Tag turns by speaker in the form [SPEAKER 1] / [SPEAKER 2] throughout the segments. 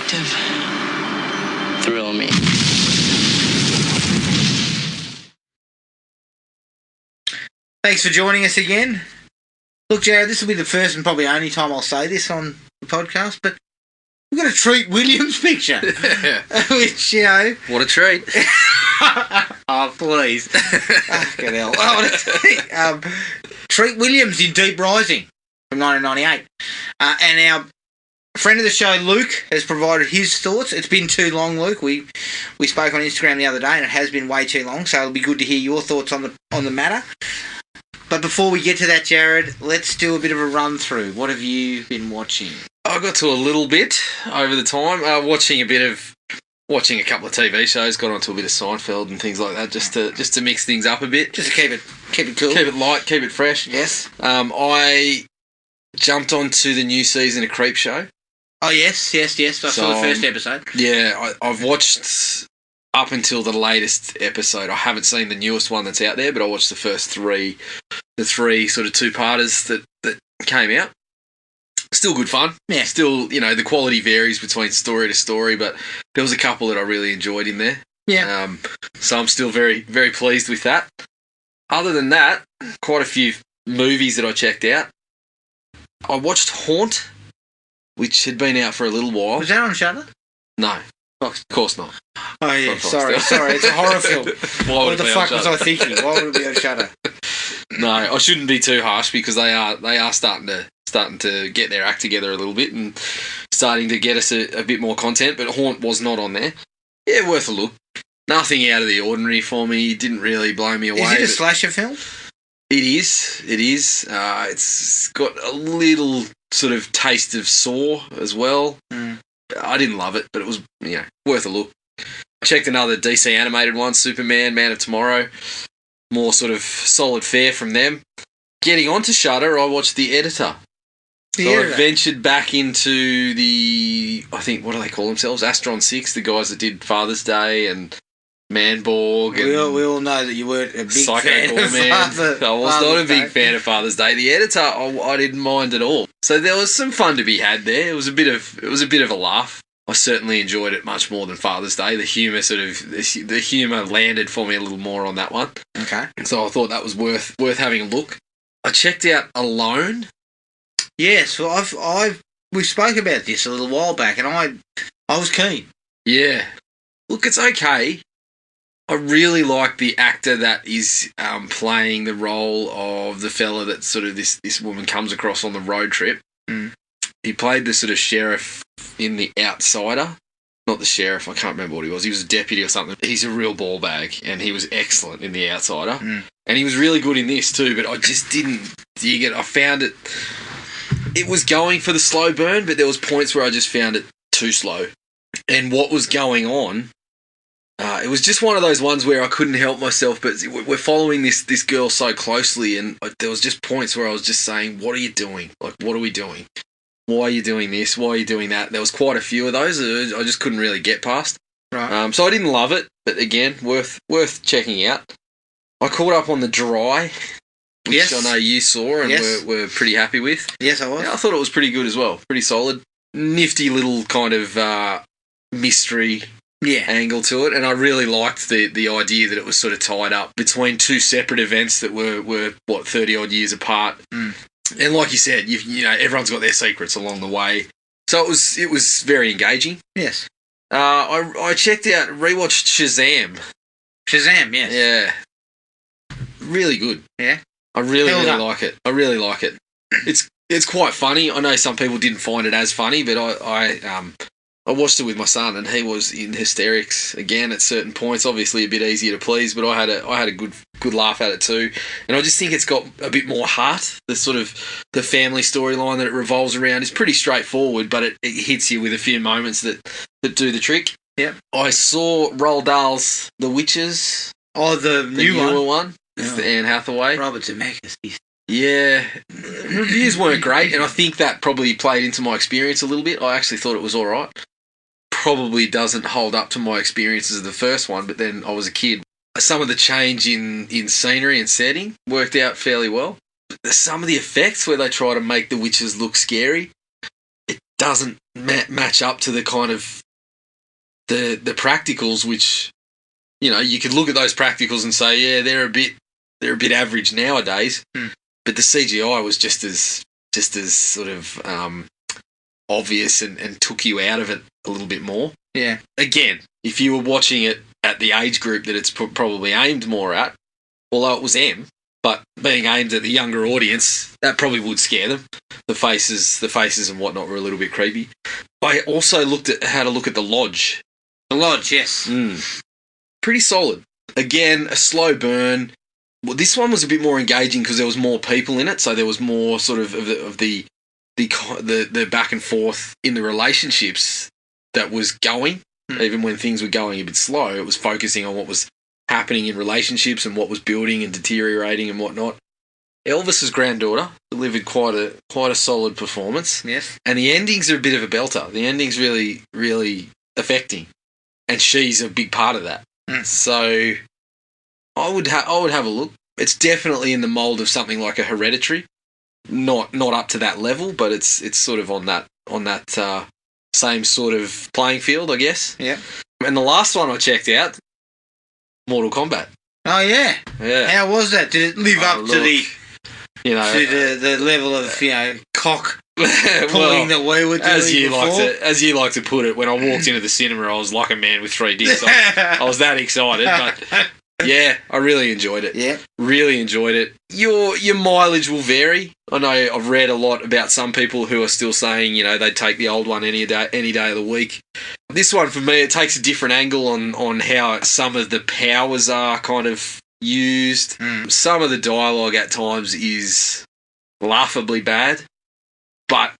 [SPEAKER 1] detective thrill me.
[SPEAKER 2] Thanks for joining us again. Look, Jared, this will be the first and probably only time I'll say this on the podcast, but we've got a Treat Williams picture. Which, you know...
[SPEAKER 3] What a treat.
[SPEAKER 2] Oh, please. Fucking hell. Treat Williams in Deep Rising from 1998. And our friend of the show, Luke, has provided his thoughts. It's been too long, Luke. We spoke on Instagram the other day, and it has been way too long, so it'll be good to hear your thoughts on the matter. But before we get to that, Jared, let's do a bit of a run-through. What have you been watching?
[SPEAKER 3] I got to a little bit over the time. Watching a couple of TV shows, got onto a bit of Seinfeld and things like that, just to mix things up a bit.
[SPEAKER 2] Just to keep it cool.
[SPEAKER 3] Keep it light, keep it fresh.
[SPEAKER 2] Yes.
[SPEAKER 3] I jumped onto the new season of Creep Show.
[SPEAKER 2] Oh, yes. I saw the first episode.
[SPEAKER 3] Yeah, I've watched up until the latest episode. I haven't seen the newest one that's out there, but I watched the first three sort of two-parters that came out. Still good fun.
[SPEAKER 2] Yeah.
[SPEAKER 3] Still, the quality varies between story to story, but there was a couple that I really enjoyed in there.
[SPEAKER 2] Yeah.
[SPEAKER 3] So I'm still very, very pleased with that. Other than that, quite a few movies that I checked out. I watched Haunt, which had been out for a little while.
[SPEAKER 2] Was that on Shudder?
[SPEAKER 3] No. Of course not.
[SPEAKER 2] Oh, yeah. Sorry. It's a horror film. What the fuck was I thinking? Why would it be on Shudder?
[SPEAKER 3] No, I shouldn't be too harsh because they are starting to get their act together a little bit and starting to get us a bit more content, but Haunt was not on there. Yeah, worth a look. Nothing out of the ordinary for me. Didn't really blow me away.
[SPEAKER 2] Is it a slasher film?
[SPEAKER 3] It is. It's got a little sort of taste of Saw as well.
[SPEAKER 2] Mm.
[SPEAKER 3] I didn't love it, but it was worth a look. I checked another DC animated one, Superman, Man of Tomorrow. More sort of solid fare from them. Getting onto Shudder, I watched The Editor. I ventured back into I think, what do they call themselves? Astron 6, the guys that did Father's Day and Manborg.
[SPEAKER 2] We all know that you weren't a big fan of
[SPEAKER 3] I was not a big fan of Father's Day. The Editor, I didn't mind at all. So there was some fun to be had there. It was a bit of a laugh. I certainly enjoyed it much more than Father's Day. The humour landed for me a little more on that one.
[SPEAKER 2] Okay.
[SPEAKER 3] So I thought that was worth having a look. I checked out Alone.
[SPEAKER 2] Yes, well, we spoke about this a little while back, and I was keen.
[SPEAKER 3] Yeah. Look, it's okay. I really like the actor that is playing the role of the fella that sort of this woman comes across on the road trip.
[SPEAKER 2] Mm.
[SPEAKER 3] He played the sort of sheriff in The Outsider. Not the sheriff, I can't remember what he was. He was a deputy or something. He's a real ball bag, and he was excellent in The Outsider.
[SPEAKER 2] Mm.
[SPEAKER 3] And he was really good in this too, but I just didn't dig it. I found it was going for the slow burn, but there was points where I just found it too slow. And what was going on, it was just one of those ones where I couldn't help myself, but we're following this girl so closely, and there was just points where I was just saying, what are you doing? Like, what are we doing? Why are you doing this? Why are you doing that? There was quite a few of those I just couldn't really get past.
[SPEAKER 2] Right.
[SPEAKER 3] So I didn't love it, but again, worth checking out. I caught up on The Dry, which
[SPEAKER 2] yes.
[SPEAKER 3] I know you saw and
[SPEAKER 2] yes.
[SPEAKER 3] were pretty happy with.
[SPEAKER 2] Yes, I was.
[SPEAKER 3] Yeah, I thought it was pretty good as well. Pretty solid. Nifty little kind of mystery angle to it, and I really liked the idea that it was sort of tied up between two separate events that were 30-odd years apart.
[SPEAKER 2] Mm.
[SPEAKER 3] And like you said, everyone's got their secrets along the way. So it was very engaging.
[SPEAKER 2] Yes.
[SPEAKER 3] I checked out, rewatched Shazam.
[SPEAKER 2] Shazam, yes.
[SPEAKER 3] Yeah. Really good.
[SPEAKER 2] Yeah.
[SPEAKER 3] I really like it. I really like it. It's quite funny. I know some people didn't find it as funny, but I watched it with my son, and he was in hysterics again at certain points. Obviously, a bit easier to please, but I had a good laugh at it too. And I just think it's got a bit more heart. The sort of the family storyline that it revolves around is pretty straightforward, but it hits you with a few moments that do the trick.
[SPEAKER 2] Yeah.
[SPEAKER 3] I saw Roald Dahl's The Witches.
[SPEAKER 2] Oh, the
[SPEAKER 3] newer one with Anne Hathaway.
[SPEAKER 2] Robert Zemeckis.
[SPEAKER 3] Yeah, reviews weren't great, and I think that probably played into my experience a little bit. I actually thought it was all right. Probably doesn't hold up to my experiences of the first one, but then I was a kid. Some of the change in scenery and setting worked out fairly well. But some of the effects where they try to make the witches look scary, it doesn't match up to the kind of the practicals, which, you know, you could look at those practicals and say, yeah, they're a bit average nowadays, but the CGI was just as sort of obvious and took you out of it a little bit more.
[SPEAKER 2] Yeah.
[SPEAKER 3] Again, if you were watching it at the age group that it's probably aimed more at, although it was M, but being aimed at the younger audience, that probably would scare them. The faces and whatnot were a little bit creepy. I also had a look at the Lodge.
[SPEAKER 2] The Lodge, yes.
[SPEAKER 3] Pretty solid. Again, a slow burn. Well, this one was a bit more engaging because there was more people in it, so there was more sort of the back and forth in the relationships that was going. Even when things were going a bit slow, it was focusing on what was happening in relationships and what was building and deteriorating and whatnot. Elvis's granddaughter delivered quite a solid performance.
[SPEAKER 2] Yes. And
[SPEAKER 3] the endings are a bit of a belter. The ending's really, really affecting, and she's a big part of that. So I would have a look. It's definitely in the mould of something like a Hereditary. Not up to that level, but it's sort of on that same sort of playing field, I guess.
[SPEAKER 2] Yeah.
[SPEAKER 3] And the last one I checked out, Mortal Kombat.
[SPEAKER 2] Oh yeah.
[SPEAKER 3] Yeah.
[SPEAKER 2] How was that? Did it live up to the,
[SPEAKER 3] you know,
[SPEAKER 2] to the level of, you know, cock pulling that we were doing
[SPEAKER 3] as you
[SPEAKER 2] before?
[SPEAKER 3] like to put it, when I walked into the cinema, I was like a man with 3 dicks. I was that excited, but yeah, I really enjoyed it.
[SPEAKER 2] Yeah,
[SPEAKER 3] really enjoyed it. Your mileage will vary. I know I've read a lot about some people who are still saying, you know, they'd take the old one any day of the week. This one, for me, it takes a different angle on how some of the powers are kind of used. Some of the dialogue at times is laughably bad, but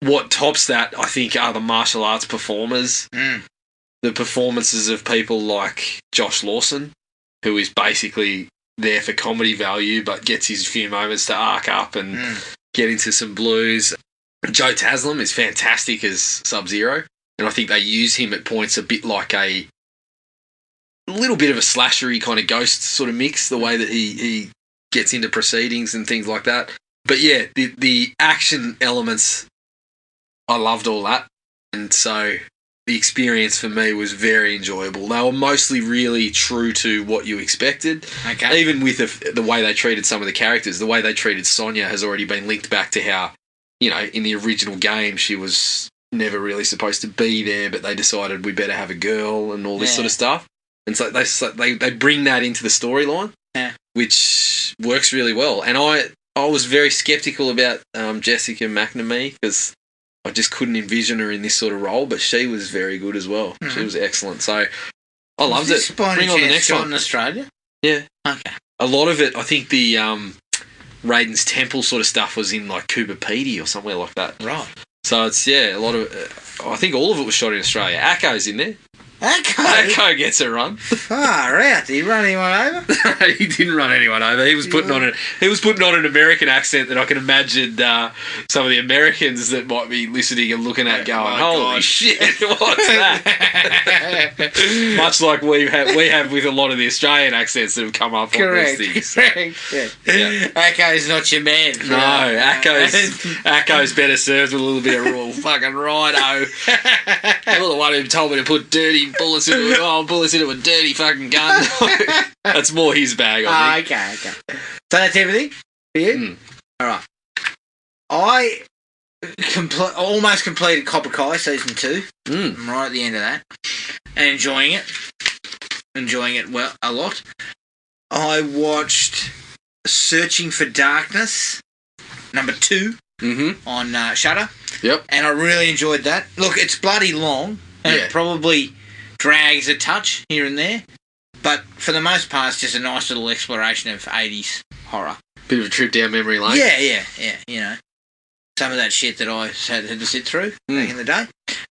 [SPEAKER 3] what tops that, I think, are the martial arts performers. The performances of people like Josh Lawson, who is basically there for comedy value but gets his few moments to arc up and get into some blues. Joe Taslim is fantastic as Sub-Zero, and I think they use him at points a bit like a little bit of a slashery kind of Ghost sort of mix, the way that he gets into proceedings and things like that. But yeah, the action elements, I loved all that, and so the experience for me was very enjoyable. They were mostly really true to what you expected.
[SPEAKER 2] Okay.
[SPEAKER 3] Even with the way they treated some of the characters. The way they treated Sonya has already been linked back to how, you know, in the original game she was never really supposed to be there, but they decided we better have a girl and all this sort of stuff. And so they bring that into the storyline, which works really well. And I was very sceptical about Jessica McNamee because I just couldn't envision her in this sort of role, but she was very good as well. She was excellent. So I loved it. Bring on the next one.
[SPEAKER 2] In Australia?
[SPEAKER 3] Yeah.
[SPEAKER 2] Okay.
[SPEAKER 3] A lot of it, I think the Raiden's Temple sort of stuff was in like Cooper Pedy or somewhere like that.
[SPEAKER 2] Right.
[SPEAKER 3] So it's, a lot of I think all of it was shot in Australia. Akko's in there.
[SPEAKER 2] Akko
[SPEAKER 3] gets a run.
[SPEAKER 2] Far out. Did he run anyone over?
[SPEAKER 3] He didn't run anyone over. He was putting on an American accent that I can imagine some of the Americans that might be listening and looking at going, "Holy shit, what's that?" Much like we have with a lot of the Australian accents that have come up on these things.
[SPEAKER 2] Correct. Yeah. Akko's not your man.
[SPEAKER 3] No, Akko's better served with a little bit of real fucking righto. You're the one who told me to put dirty bullets into a dirty fucking gun. That's more his bag, I think.
[SPEAKER 2] Okay. So that's everything for you? All right. I almost completed Cobra Kai Season 2. I'm right at the end of that. And enjoying it. Enjoying it a lot. I watched Searching for Darkness, number 2, on Shudder.
[SPEAKER 3] Yep.
[SPEAKER 2] And I really enjoyed that. Look, it's bloody long. And it probably drags a touch here and there. But for the most part, it's just a nice little exploration of 80s horror.
[SPEAKER 3] Bit of a trip down memory lane.
[SPEAKER 2] Yeah. You know, some of that shit that I had to sit through back in the day.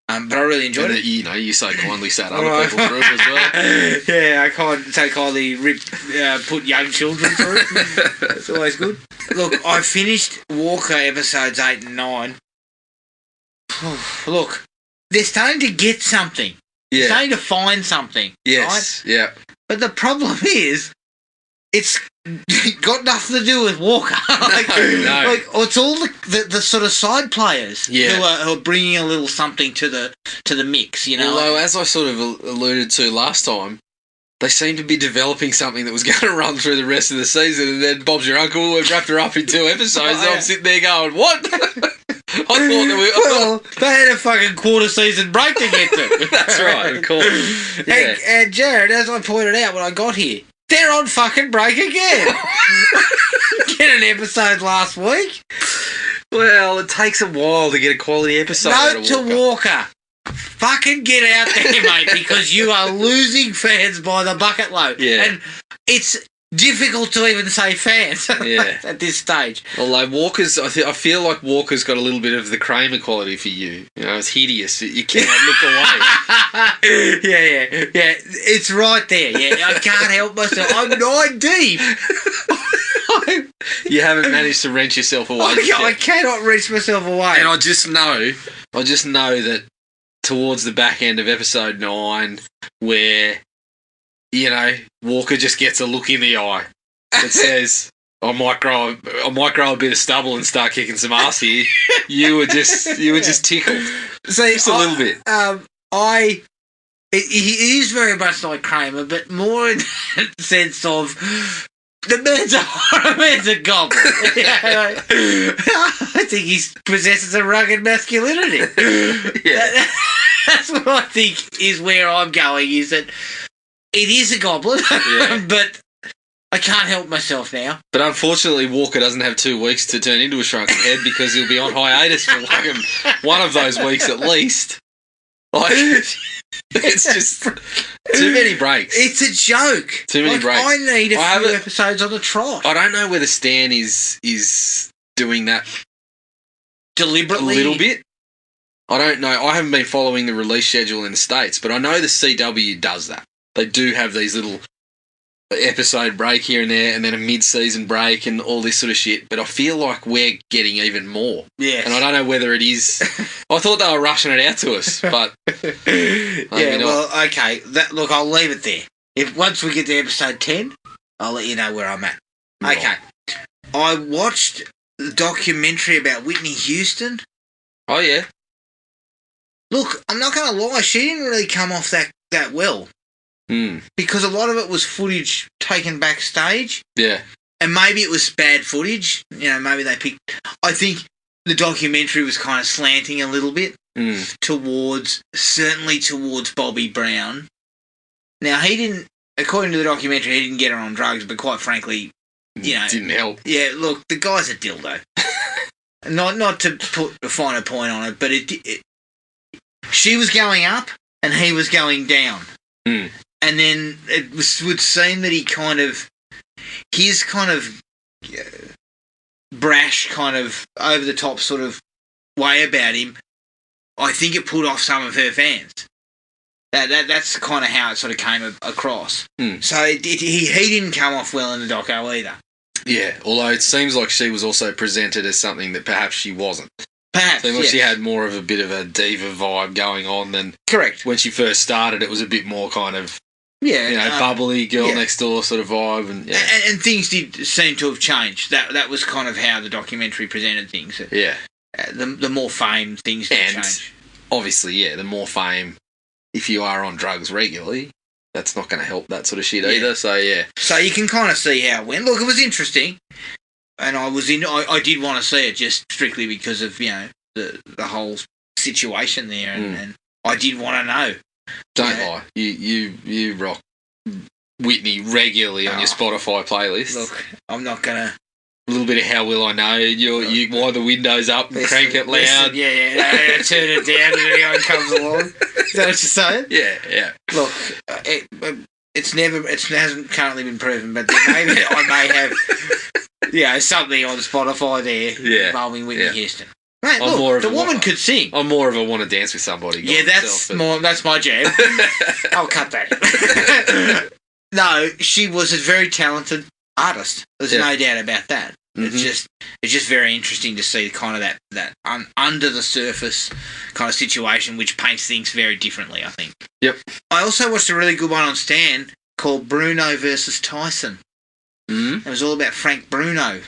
[SPEAKER 2] But I really enjoyed it.
[SPEAKER 3] You know, you so kindly sat other people through it as well.
[SPEAKER 2] Yeah, I so kindly put young children through it. It's always good. Look, I finished Walker episodes 8 and 9. Look, they're starting to get something. Yeah. They're starting to find something.
[SPEAKER 3] Yes,
[SPEAKER 2] right? Yeah. But the problem is, it's got nothing to do with Walker.
[SPEAKER 3] No.
[SPEAKER 2] Like, it's all the sort of side players
[SPEAKER 3] Yeah.
[SPEAKER 2] who are bringing a little something to the mix, you know.
[SPEAKER 3] Although, as I sort of alluded to last time, they seem to be developing something that was going to run through the rest of the season, and then Bob's Your Uncle wrapped her up in 2 episodes, and I'm sitting there going, what? I thought that we...
[SPEAKER 2] Well, they had a fucking quarter season break to get to.
[SPEAKER 3] That's right, of course. Yeah.
[SPEAKER 2] And Jared, as I pointed out when I got here, they're on fucking break again. Get an episode last week.
[SPEAKER 3] Well, it takes a while to get a quality episode out
[SPEAKER 2] Note
[SPEAKER 3] of
[SPEAKER 2] to Walker. Fucking get out there, mate, because you are losing fans by the bucket load.
[SPEAKER 3] Yeah.
[SPEAKER 2] And it's difficult to even say fans
[SPEAKER 3] Yeah.
[SPEAKER 2] at this stage.
[SPEAKER 3] Although Walker's, I feel like Walker's got a little bit of the Kramer quality for you. You know, it's hideous. You cannot look away.
[SPEAKER 2] Yeah. It's right there. Yeah, I can't help myself. I'm 9 deep.
[SPEAKER 3] You haven't managed to wrench yourself away.
[SPEAKER 2] I cannot wrench myself away.
[SPEAKER 3] And I just know that towards the back end of episode 9, where, you know, Walker just gets a look in the eye that says, I might grow a bit of stubble and start kicking some ass here. You were just tickled.
[SPEAKER 2] See,
[SPEAKER 3] Just a little bit.
[SPEAKER 2] He is very much like Kramer, but more in the sense of the man's a goblin. I think he possesses a rugged masculinity.
[SPEAKER 3] Yeah.
[SPEAKER 2] That's what I think is where I'm going, is that it is a goblin,
[SPEAKER 3] Yeah.
[SPEAKER 2] but I can't help myself now.
[SPEAKER 3] But unfortunately, Walker doesn't have 2 weeks to turn into a shrunken head because he'll be on hiatus for like one of those weeks at least. Like, it's just too many breaks.
[SPEAKER 2] It's a joke.
[SPEAKER 3] Too many breaks.
[SPEAKER 2] I need a few episodes on the trot.
[SPEAKER 3] I don't know whether Stan is doing that
[SPEAKER 2] Deliberately.
[SPEAKER 3] a little bit. I don't know. I haven't been following the release schedule in the States, but I know the CW does that. They do have these little episode break here and there, and then a mid-season break and all this sort of shit, but I feel like we're getting even more.
[SPEAKER 2] Yes.
[SPEAKER 3] And I don't know whether it is... I thought they were rushing it out to us, but...
[SPEAKER 2] Yeah, well, okay. Look, I'll leave it there. If once we get to episode 10, I'll let you know where I'm at.
[SPEAKER 3] Right.
[SPEAKER 2] Okay. I watched the documentary about Whitney Houston.
[SPEAKER 3] Oh, yeah.
[SPEAKER 2] Look, I'm not going to lie, she didn't really come off that well. Because a lot of it was footage taken backstage.
[SPEAKER 3] Yeah.
[SPEAKER 2] And maybe it was bad footage. You know, maybe they picked... I think the documentary was kind of slanting a little bit towards Bobby Brown. Now, he didn't... According to the documentary, he didn't get her on drugs, but quite frankly, you know...
[SPEAKER 3] Didn't help.
[SPEAKER 2] Yeah, look, the guy's a dildo. Not to put a finer point on it, but she was going up and he was going down. And then would seem that his kind of brash, kind of over the top sort of way about him, I think it put off some of her fans. That's kind of how it sort of came across. So he didn't come off well in the doco either.
[SPEAKER 3] Yeah, although it seems like she was also presented as something that perhaps she wasn't.
[SPEAKER 2] Perhaps,
[SPEAKER 3] seemed like
[SPEAKER 2] yes.
[SPEAKER 3] she had more of a bit of a diva vibe going on than...
[SPEAKER 2] Correct.
[SPEAKER 3] When she first started, it was a bit more kind of...
[SPEAKER 2] Yeah,
[SPEAKER 3] you know, bubbly girl next door sort of vibe, and
[SPEAKER 2] and things did seem to have changed. That was kind of how the documentary presented things.
[SPEAKER 3] Yeah,
[SPEAKER 2] the more fame things did change.
[SPEAKER 3] Obviously, yeah, the more fame. If you are on drugs regularly, that's not going to help that sort of shit either. So yeah,
[SPEAKER 2] so you can kind of see how it went. Look, it was interesting, and I did want to see it just strictly because of the whole situation there, and I did want to know.
[SPEAKER 3] Don't lie. You rock Whitney regularly on your Spotify playlist.
[SPEAKER 2] Look, I'm not gonna.
[SPEAKER 3] A little bit of How Will I Know. You wind the windows up and crank it loud.
[SPEAKER 2] Yeah. Turn it down and anyone comes along. Is that what you're saying?
[SPEAKER 3] Yeah.
[SPEAKER 2] Look, it hasn't currently been proven, but maybe I may have something on Spotify there involving Whitney Houston. Mate, look, the woman could sing.
[SPEAKER 3] I'm more of a want to dance with somebody.
[SPEAKER 2] Yeah, that's my jam. I'll cut that. No, she was a very talented artist. There's no doubt about that. It's just very interesting to see kind of that under the surface kind of situation, which paints things very differently, I think.
[SPEAKER 3] Yep.
[SPEAKER 2] I also watched a really good one on Stan called Bruno versus Tyson. It was all about Frank Bruno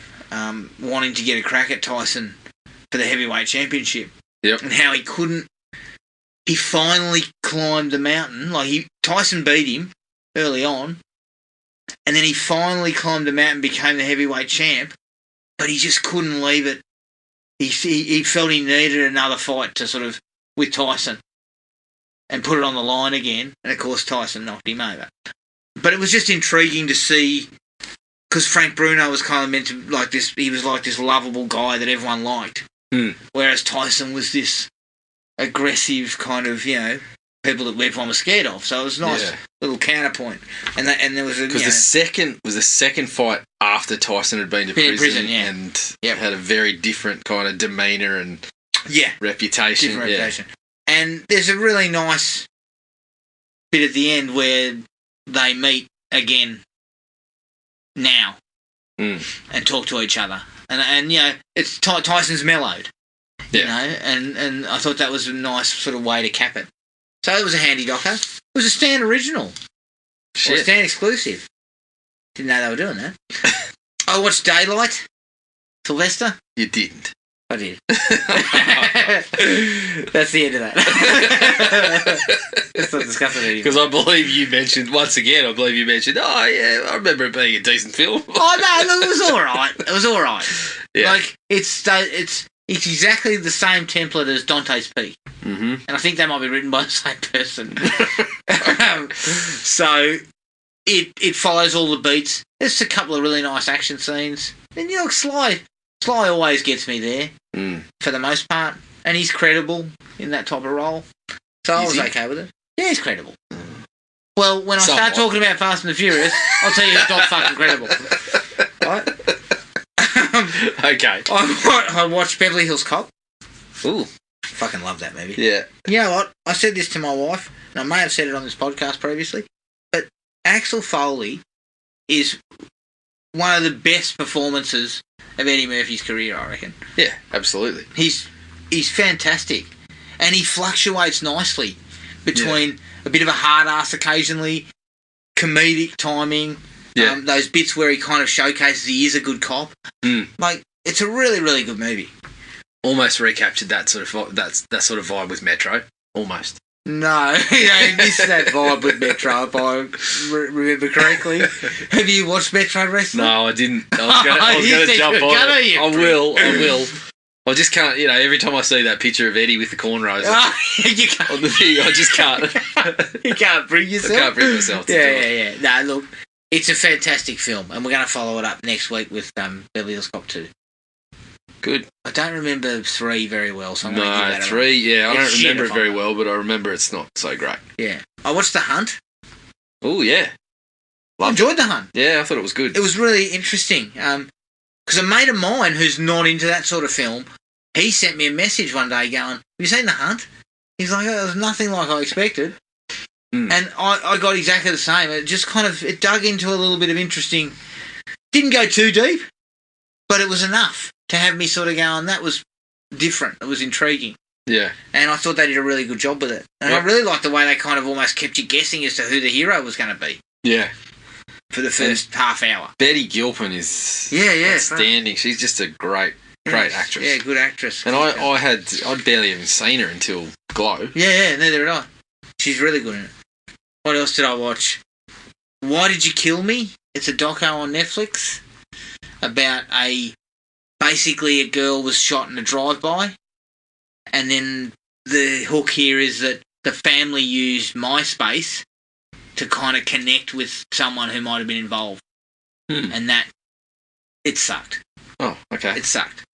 [SPEAKER 2] wanting to get a crack at Tyson for the heavyweight championship.
[SPEAKER 3] Yep.
[SPEAKER 2] And how he couldn't. He finally climbed the mountain. Tyson beat him early on, and then he finally climbed the mountain, became the heavyweight champ, but he just couldn't leave it. He felt he needed another fight to sort of with Tyson and put it on the line again, and of course Tyson knocked him over. But it was just intriguing to see, because Frank Bruno was kind of meant to like this. He was like this lovable guy that everyone liked, whereas Tyson was this aggressive kind of, people that everyone was scared of. So it was a nice little counterpoint. And there was
[SPEAKER 3] because the second fight after Tyson had been to prison, and had a very different kind of demeanour and reputation.
[SPEAKER 2] Different reputation. And there's a really nice bit at the end where they meet again now and talk to each other. And it's Tyson's mellowed. And I thought that was a nice sort of way to cap it. So it was a handy doco. It was a Stan original. Or a Stan exclusive. Didn't know they were doing that. I watched Daylight. Sylvester.
[SPEAKER 3] You didn't.
[SPEAKER 2] I did. That's the end of that. Let's not discuss it anymore.
[SPEAKER 3] Because I believe you mentioned, once again, oh yeah, I remember it being a decent film.
[SPEAKER 2] Oh no, look, it was alright. It was alright.
[SPEAKER 3] Yeah.
[SPEAKER 2] Like, it's exactly the same template as Dante's Peak. Mm-hmm. And I think that might be written by the same person. So it follows all the beats. There's a couple of really nice action scenes. And Sly always gets me there for the most part. And he's credible in that type of role. So I was okay with it. Yeah, he's credible. Well, when I start talking about Fast and the Furious, I'll tell you it's not fucking credible. Right?
[SPEAKER 3] Okay.
[SPEAKER 2] I watched Beverly Hills Cop.
[SPEAKER 3] Ooh.
[SPEAKER 2] Fucking love that movie.
[SPEAKER 3] Yeah.
[SPEAKER 2] You know what? I said this to my wife, and I may have said it on this podcast previously, but Axel Foley is one of the best performances of Eddie Murphy's career, I reckon.
[SPEAKER 3] Yeah, absolutely.
[SPEAKER 2] He's fantastic, and he fluctuates nicely between a bit of a hard ass occasionally, comedic timing, those bits where he kind of showcases he is a good cop. Like, it's a really, really good movie.
[SPEAKER 3] Almost recaptured that sort of vibe with Metro. Almost.
[SPEAKER 2] No, you missed that vibe with Metro, if I remember correctly. Have you watched Metro Wrestling?
[SPEAKER 3] No, I didn't. I was going to jump on it. I will. I just can't, every time I see that picture of Eddie with the cornrows
[SPEAKER 2] you can't.
[SPEAKER 3] on the thing, I just can't.
[SPEAKER 2] You can't bring yourself?
[SPEAKER 3] I can't bring myself to do it.
[SPEAKER 2] No, look, it's a fantastic film, and we're going to follow it up next week with Beverly Hills Cop 2.
[SPEAKER 3] Good.
[SPEAKER 2] I don't remember 3 very well, so I'm going to give that
[SPEAKER 3] 3, I don't remember it very well, but I remember it's not so great.
[SPEAKER 2] Yeah. I watched The Hunt.
[SPEAKER 3] Oh, yeah.
[SPEAKER 2] I enjoyed The Hunt.
[SPEAKER 3] Yeah, I thought it was good.
[SPEAKER 2] It was really interesting. Because a mate of mine who's not into that sort of film, he sent me a message one day going, have you seen The Hunt? He's like, it was nothing like I expected. And I got exactly the same. It just it dug into a little bit of interesting. Didn't go too deep, but it was enough to have me sort of going, that was different. It was intriguing.
[SPEAKER 3] Yeah.
[SPEAKER 2] And I thought they did a really good job with it. And I really liked the way they kind of almost kept you guessing as to who the hero was going to be.
[SPEAKER 3] Yeah.
[SPEAKER 2] For the first half hour.
[SPEAKER 3] Betty Gilpin is outstanding. Right. She's just a great actress.
[SPEAKER 2] Yeah, good actress.
[SPEAKER 3] And I'd barely even seen her until Glow.
[SPEAKER 2] Yeah, neither did I. She's really good in it. What else did I watch? Why Did You Kill Me? It's a doco on Netflix about basically a girl was shot in a drive-by, and then the hook here is that the family used MySpace to kind of connect with someone who might have been involved. And it sucked.
[SPEAKER 3] Oh, okay.
[SPEAKER 2] It sucked.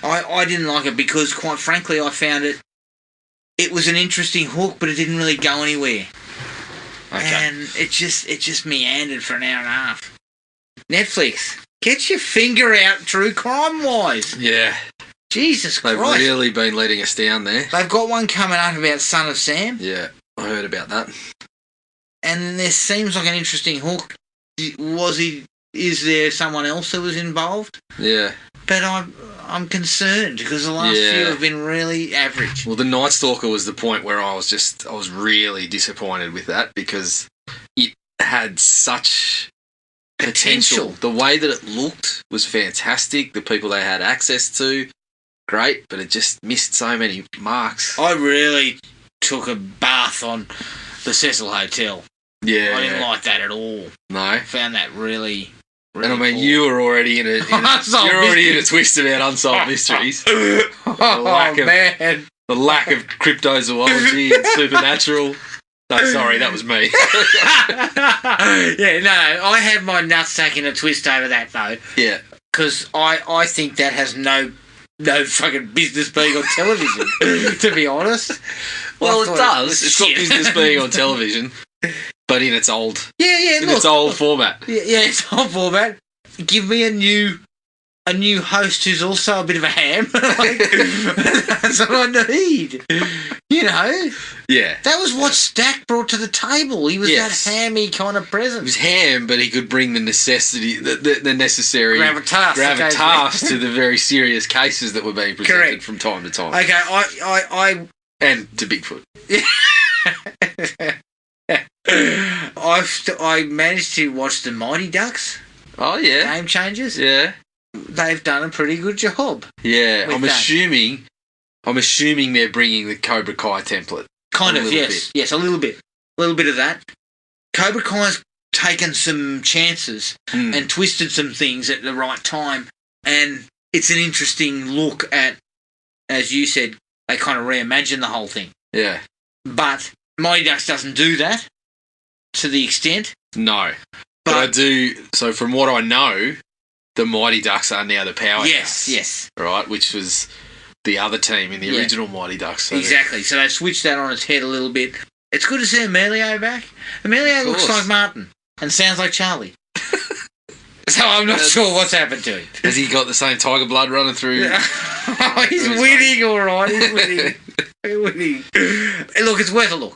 [SPEAKER 2] I didn't like it because, quite frankly, I found it was an interesting hook, but it didn't really go anywhere. Okay. And it just meandered for an hour and a half. Netflix, get your finger out true crime-wise.
[SPEAKER 3] Yeah.
[SPEAKER 2] Jesus Christ.
[SPEAKER 3] They've really been letting us down there.
[SPEAKER 2] They've got one coming up about Son of Sam.
[SPEAKER 3] Yeah, I heard about that.
[SPEAKER 2] And there seems like an interesting hook. Is there someone else who was involved?
[SPEAKER 3] Yeah.
[SPEAKER 2] But I'm concerned because the last few have been really average.
[SPEAKER 3] Well, the Night Stalker was the point where I was really disappointed with that because it had such
[SPEAKER 2] potential.
[SPEAKER 3] The way that it looked was fantastic. The people they had access to, great, but it just missed so many marks.
[SPEAKER 2] I really took a bath on the Cecil Hotel.
[SPEAKER 3] Yeah.
[SPEAKER 2] I didn't like that at all.
[SPEAKER 3] No.
[SPEAKER 2] Found that really
[SPEAKER 3] And I mean,
[SPEAKER 2] poor.
[SPEAKER 3] you were already in a twist about unsolved mysteries.
[SPEAKER 2] Man.
[SPEAKER 3] The lack of cryptozoology and supernatural. No, sorry, that was me.
[SPEAKER 2] Yeah, no, I had my nutsack in a twist over that though.
[SPEAKER 3] Yeah.
[SPEAKER 2] Because I think that has no fucking business being on television, to be honest.
[SPEAKER 3] Well,
[SPEAKER 2] I
[SPEAKER 3] it
[SPEAKER 2] thought
[SPEAKER 3] does.
[SPEAKER 2] was
[SPEAKER 3] It's got
[SPEAKER 2] shit.
[SPEAKER 3] business being on television, but in its old,
[SPEAKER 2] its
[SPEAKER 3] old format.
[SPEAKER 2] Yeah, it's old format. Give me a new host who's also a bit of a ham. Like, that's what I need. You know?
[SPEAKER 3] Yeah.
[SPEAKER 2] That was what Stack brought to the table. He was
[SPEAKER 3] Yes.
[SPEAKER 2] that hammy kind of
[SPEAKER 3] He
[SPEAKER 2] presence.
[SPEAKER 3] was ham, but he could bring the necessity, the necessary
[SPEAKER 2] Gravitas.
[SPEAKER 3] to the very serious cases that were being presented
[SPEAKER 2] Correct.
[SPEAKER 3] from time to time.
[SPEAKER 2] Okay, I
[SPEAKER 3] And to Bigfoot.
[SPEAKER 2] I managed to watch the Mighty Ducks
[SPEAKER 3] Oh, yeah.
[SPEAKER 2] Game Changers.
[SPEAKER 3] Yeah.
[SPEAKER 2] They've done a pretty good job.
[SPEAKER 3] Yeah.
[SPEAKER 2] With
[SPEAKER 3] I'm
[SPEAKER 2] that.
[SPEAKER 3] assuming they're bringing the Cobra Kai template.
[SPEAKER 2] Kind
[SPEAKER 3] A
[SPEAKER 2] of,
[SPEAKER 3] little
[SPEAKER 2] yes. Yes, a little bit. A little bit of that. Cobra Kai's taken some chances
[SPEAKER 3] Mm.
[SPEAKER 2] and twisted some things at the right time. And it's an interesting look at, as you said, they kind of reimagine the whole thing.
[SPEAKER 3] Yeah.
[SPEAKER 2] But Mighty Ducks doesn't do that to the extent.
[SPEAKER 3] No. But I do. So from what I know, the Mighty Ducks are now the powerhouse.
[SPEAKER 2] Yes.
[SPEAKER 3] Right, which was the other team in the
[SPEAKER 2] Yeah.
[SPEAKER 3] original Mighty Ducks. So
[SPEAKER 2] Exactly. So they switched that on its head a little bit. It's good to see Emilio back. Emilio
[SPEAKER 3] Of
[SPEAKER 2] looks
[SPEAKER 3] course.
[SPEAKER 2] like Martin and sounds like Charlie. So I'm not sure what's happened to him.
[SPEAKER 3] Has he got the same tiger blood running through?
[SPEAKER 2] Oh, he's winning, all right. He's winning. He's winning. Look, it's worth a look.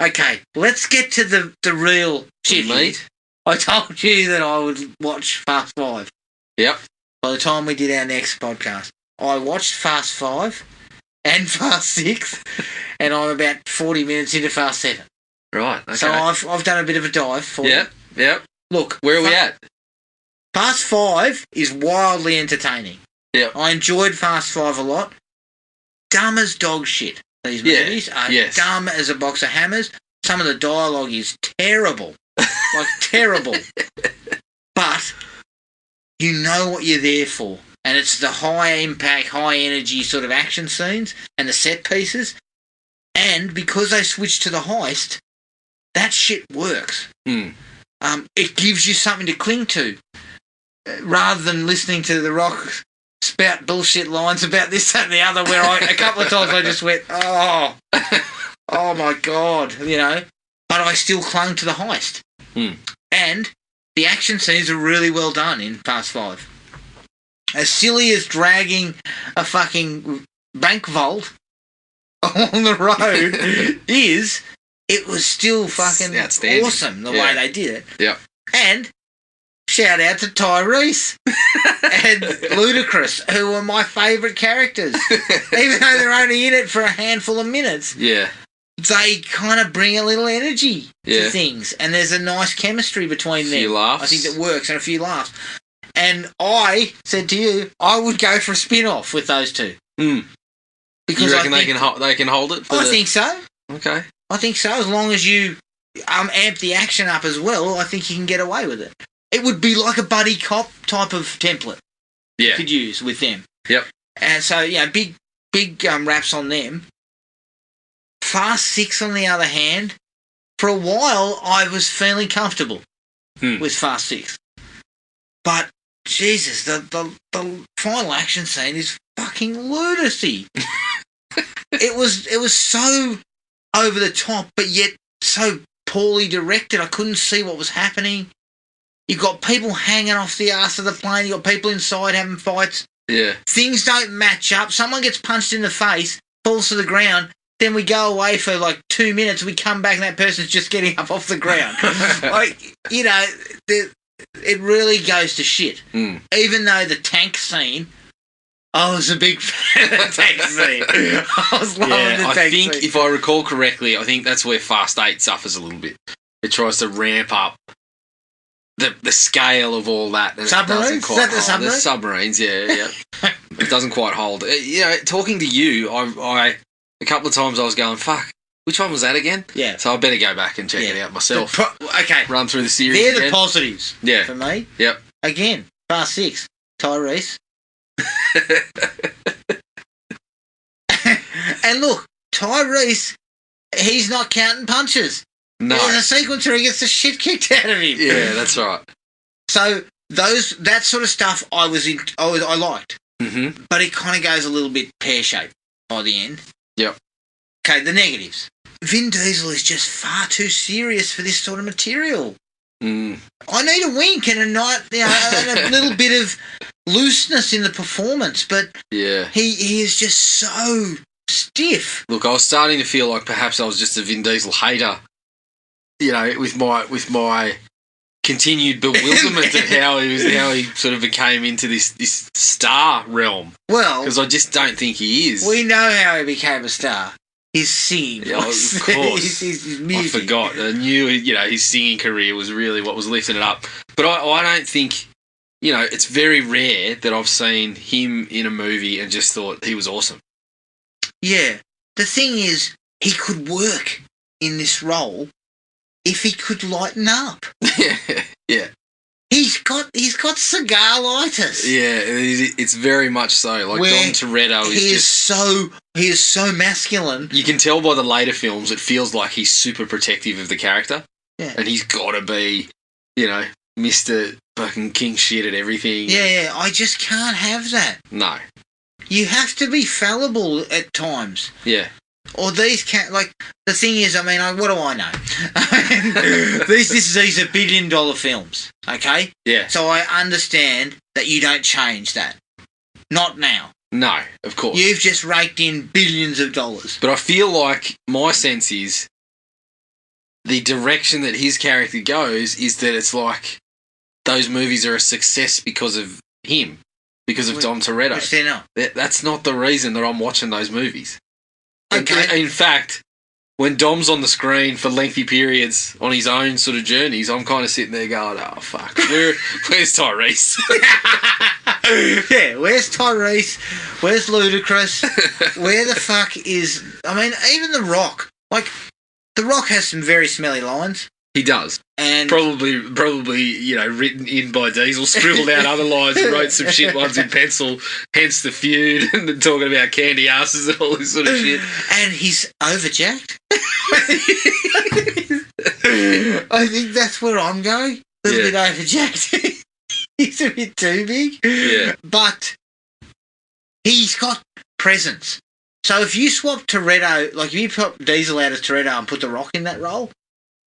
[SPEAKER 2] Okay, let's get to the real shit.
[SPEAKER 3] Me?
[SPEAKER 2] Here. I told you that I would watch Fast 5
[SPEAKER 3] Yep.
[SPEAKER 2] by the time we did our next podcast. I watched Fast 5 and Fast 6, and I'm about 40 minutes into Fast 7.
[SPEAKER 3] Right. Okay.
[SPEAKER 2] So I've done a bit of a dive for you.
[SPEAKER 3] Yep.
[SPEAKER 2] Look,
[SPEAKER 3] Where are we at?
[SPEAKER 2] Fast 5 is wildly entertaining.
[SPEAKER 3] Yep.
[SPEAKER 2] I enjoyed Fast 5 a lot. Dumb as dog shit. These
[SPEAKER 3] Yeah,
[SPEAKER 2] movies are
[SPEAKER 3] yes.
[SPEAKER 2] dumb as a box of hammers. Some of the dialogue is terrible. Like, terrible. But you know what you're there for. And it's the high impact, high energy sort of action scenes and the set pieces. And because they switched to the heist, that shit works.
[SPEAKER 3] Hmm.
[SPEAKER 2] It gives you something to cling to. Rather than listening to The Rock spout bullshit lines about this, that, and the other, where a couple of times I just went, oh my God, you know. But I still clung to the heist.
[SPEAKER 3] Hmm.
[SPEAKER 2] And the action scenes are really well done in Fast 5. As silly as dragging a fucking bank vault along the road is, it was still fucking
[SPEAKER 3] outstanding.
[SPEAKER 2] awesome the
[SPEAKER 3] Yeah.
[SPEAKER 2] way they did it.
[SPEAKER 3] Yep.
[SPEAKER 2] And shout out to Tyrese and Ludacris, who were my favourite characters. Even though they're only in it for a handful of minutes,
[SPEAKER 3] Yeah.
[SPEAKER 2] they kind of bring a little energy
[SPEAKER 3] Yeah.
[SPEAKER 2] to things. And there's a nice chemistry between
[SPEAKER 3] A
[SPEAKER 2] them.
[SPEAKER 3] few laughs.
[SPEAKER 2] I think that works, and a few laughs. And I said to you, I would go for a spin-off with those two.
[SPEAKER 3] Mm.
[SPEAKER 2] Because
[SPEAKER 3] You reckon
[SPEAKER 2] I think,
[SPEAKER 3] they can hold it?
[SPEAKER 2] I think so.
[SPEAKER 3] Okay.
[SPEAKER 2] I think so. As long as you amp the action up as well, I think you can get away with it. It would be like a buddy cop type of template you
[SPEAKER 3] Yeah.
[SPEAKER 2] could use with them.
[SPEAKER 3] Yep.
[SPEAKER 2] And so, yeah, big raps on them. Fast 6, on the other hand, for a while I was feeling comfortable with Fast 6. But, Jesus, the final action scene is fucking lunacy. It was so over the top, but yet so poorly directed. I couldn't see what was happening. You got people hanging off the arse of the plane. You got people inside having fights.
[SPEAKER 3] Yeah.
[SPEAKER 2] Things don't match up. Someone gets punched in the face, falls to the ground. Then we go away for like 2 minutes. We come back and that person's just getting up off the ground. Like, you know, it really goes to shit.
[SPEAKER 3] Mm.
[SPEAKER 2] Even though the tank scene, I was a big fan of the tank scene. I was loving the
[SPEAKER 3] I
[SPEAKER 2] tank
[SPEAKER 3] think,
[SPEAKER 2] scene.
[SPEAKER 3] if I recall correctly, I think that's where Fast 8 suffers a little bit. It tries to ramp up the scale of all that. And
[SPEAKER 2] Submarines? Is that the submarine?
[SPEAKER 3] The submarines, yeah. It doesn't quite hold. Talking to you, I a couple of times I was going, fuck, which one was that again?
[SPEAKER 2] Yeah.
[SPEAKER 3] So I better go back and check it out myself.
[SPEAKER 2] Okay.
[SPEAKER 3] Run through the series
[SPEAKER 2] They're
[SPEAKER 3] again.
[SPEAKER 2] the positives for me.
[SPEAKER 3] Yep.
[SPEAKER 2] Again, Fast 6, Tyrese. And look, Tyrese, he's not counting punches.
[SPEAKER 3] No.
[SPEAKER 2] There's a sequence where he gets the shit kicked out of him.
[SPEAKER 3] Yeah, that's right.
[SPEAKER 2] So that sort of stuff I liked.
[SPEAKER 3] Mm-hmm.
[SPEAKER 2] But it kind of goes a little bit pear-shaped by the end.
[SPEAKER 3] Yep.
[SPEAKER 2] Okay, the negatives. Vin Diesel is just far too serious for this sort of material.
[SPEAKER 3] Mm.
[SPEAKER 2] I need a wink and and a little bit of looseness in the performance, but
[SPEAKER 3] yeah,
[SPEAKER 2] he is just so stiff.
[SPEAKER 3] Look, I was starting to feel like perhaps I was just a Vin Diesel hater, with my continued bewilderment at how he sort of became into this star realm.
[SPEAKER 2] Well,
[SPEAKER 3] because I just don't think he is.
[SPEAKER 2] We know how he became a star. His singing,
[SPEAKER 3] of course.
[SPEAKER 2] his music.
[SPEAKER 3] I forgot. I knew, his singing career was really what was lifting it up. But I don't think, it's very rare that I've seen him in a movie and just thought he was awesome.
[SPEAKER 2] Yeah. The thing is, he could work in this role if he could lighten up.
[SPEAKER 3] Yeah.
[SPEAKER 2] He's got cigar-litis.
[SPEAKER 3] Yeah, it's very much so. Like Dom Toretto
[SPEAKER 2] he is so masculine.
[SPEAKER 3] You can tell by the later films, it feels like he's super protective of the character.
[SPEAKER 2] Yeah.
[SPEAKER 3] And he's got to be, Mr. fucking king shit at everything.
[SPEAKER 2] Yeah, I just can't have that.
[SPEAKER 3] No. You
[SPEAKER 2] have to be fallible at times.
[SPEAKER 3] Yeah.
[SPEAKER 2] Or these the thing is, what do I know? These are $1 billion films, okay?
[SPEAKER 3] Yeah.
[SPEAKER 2] So I understand that you don't change that. Not now.
[SPEAKER 3] No, of course.
[SPEAKER 2] You've just raked in billions of dollars.
[SPEAKER 3] But I feel like my sense is the direction that his character goes is that it's like those movies are a success because of him, because of Dom Toretto.
[SPEAKER 2] Which they're not.
[SPEAKER 3] That's not the reason that I'm watching those movies.
[SPEAKER 2] Okay.
[SPEAKER 3] In fact, when Dom's on the screen for lengthy periods on his own sort of journeys, I'm kind of sitting there going, oh, fuck, where's Tyrese?
[SPEAKER 2] Yeah, where's Tyrese? Where's Ludacris? Where the fuck is... even The Rock. The Rock has some very smelly lines.
[SPEAKER 3] He does.
[SPEAKER 2] And
[SPEAKER 3] probably, written in by Diesel, scribbled out other lines and wrote some shit ones in pencil, hence the feud, and then talking about candy asses and all this sort of shit.
[SPEAKER 2] And he's overjacked. I think that's where I'm going. A little bit overjacked. He's a bit too big.
[SPEAKER 3] Yeah.
[SPEAKER 2] But he's got presence. So if you swap Toretto, if you put Diesel out as Toretto and put The Rock in that role,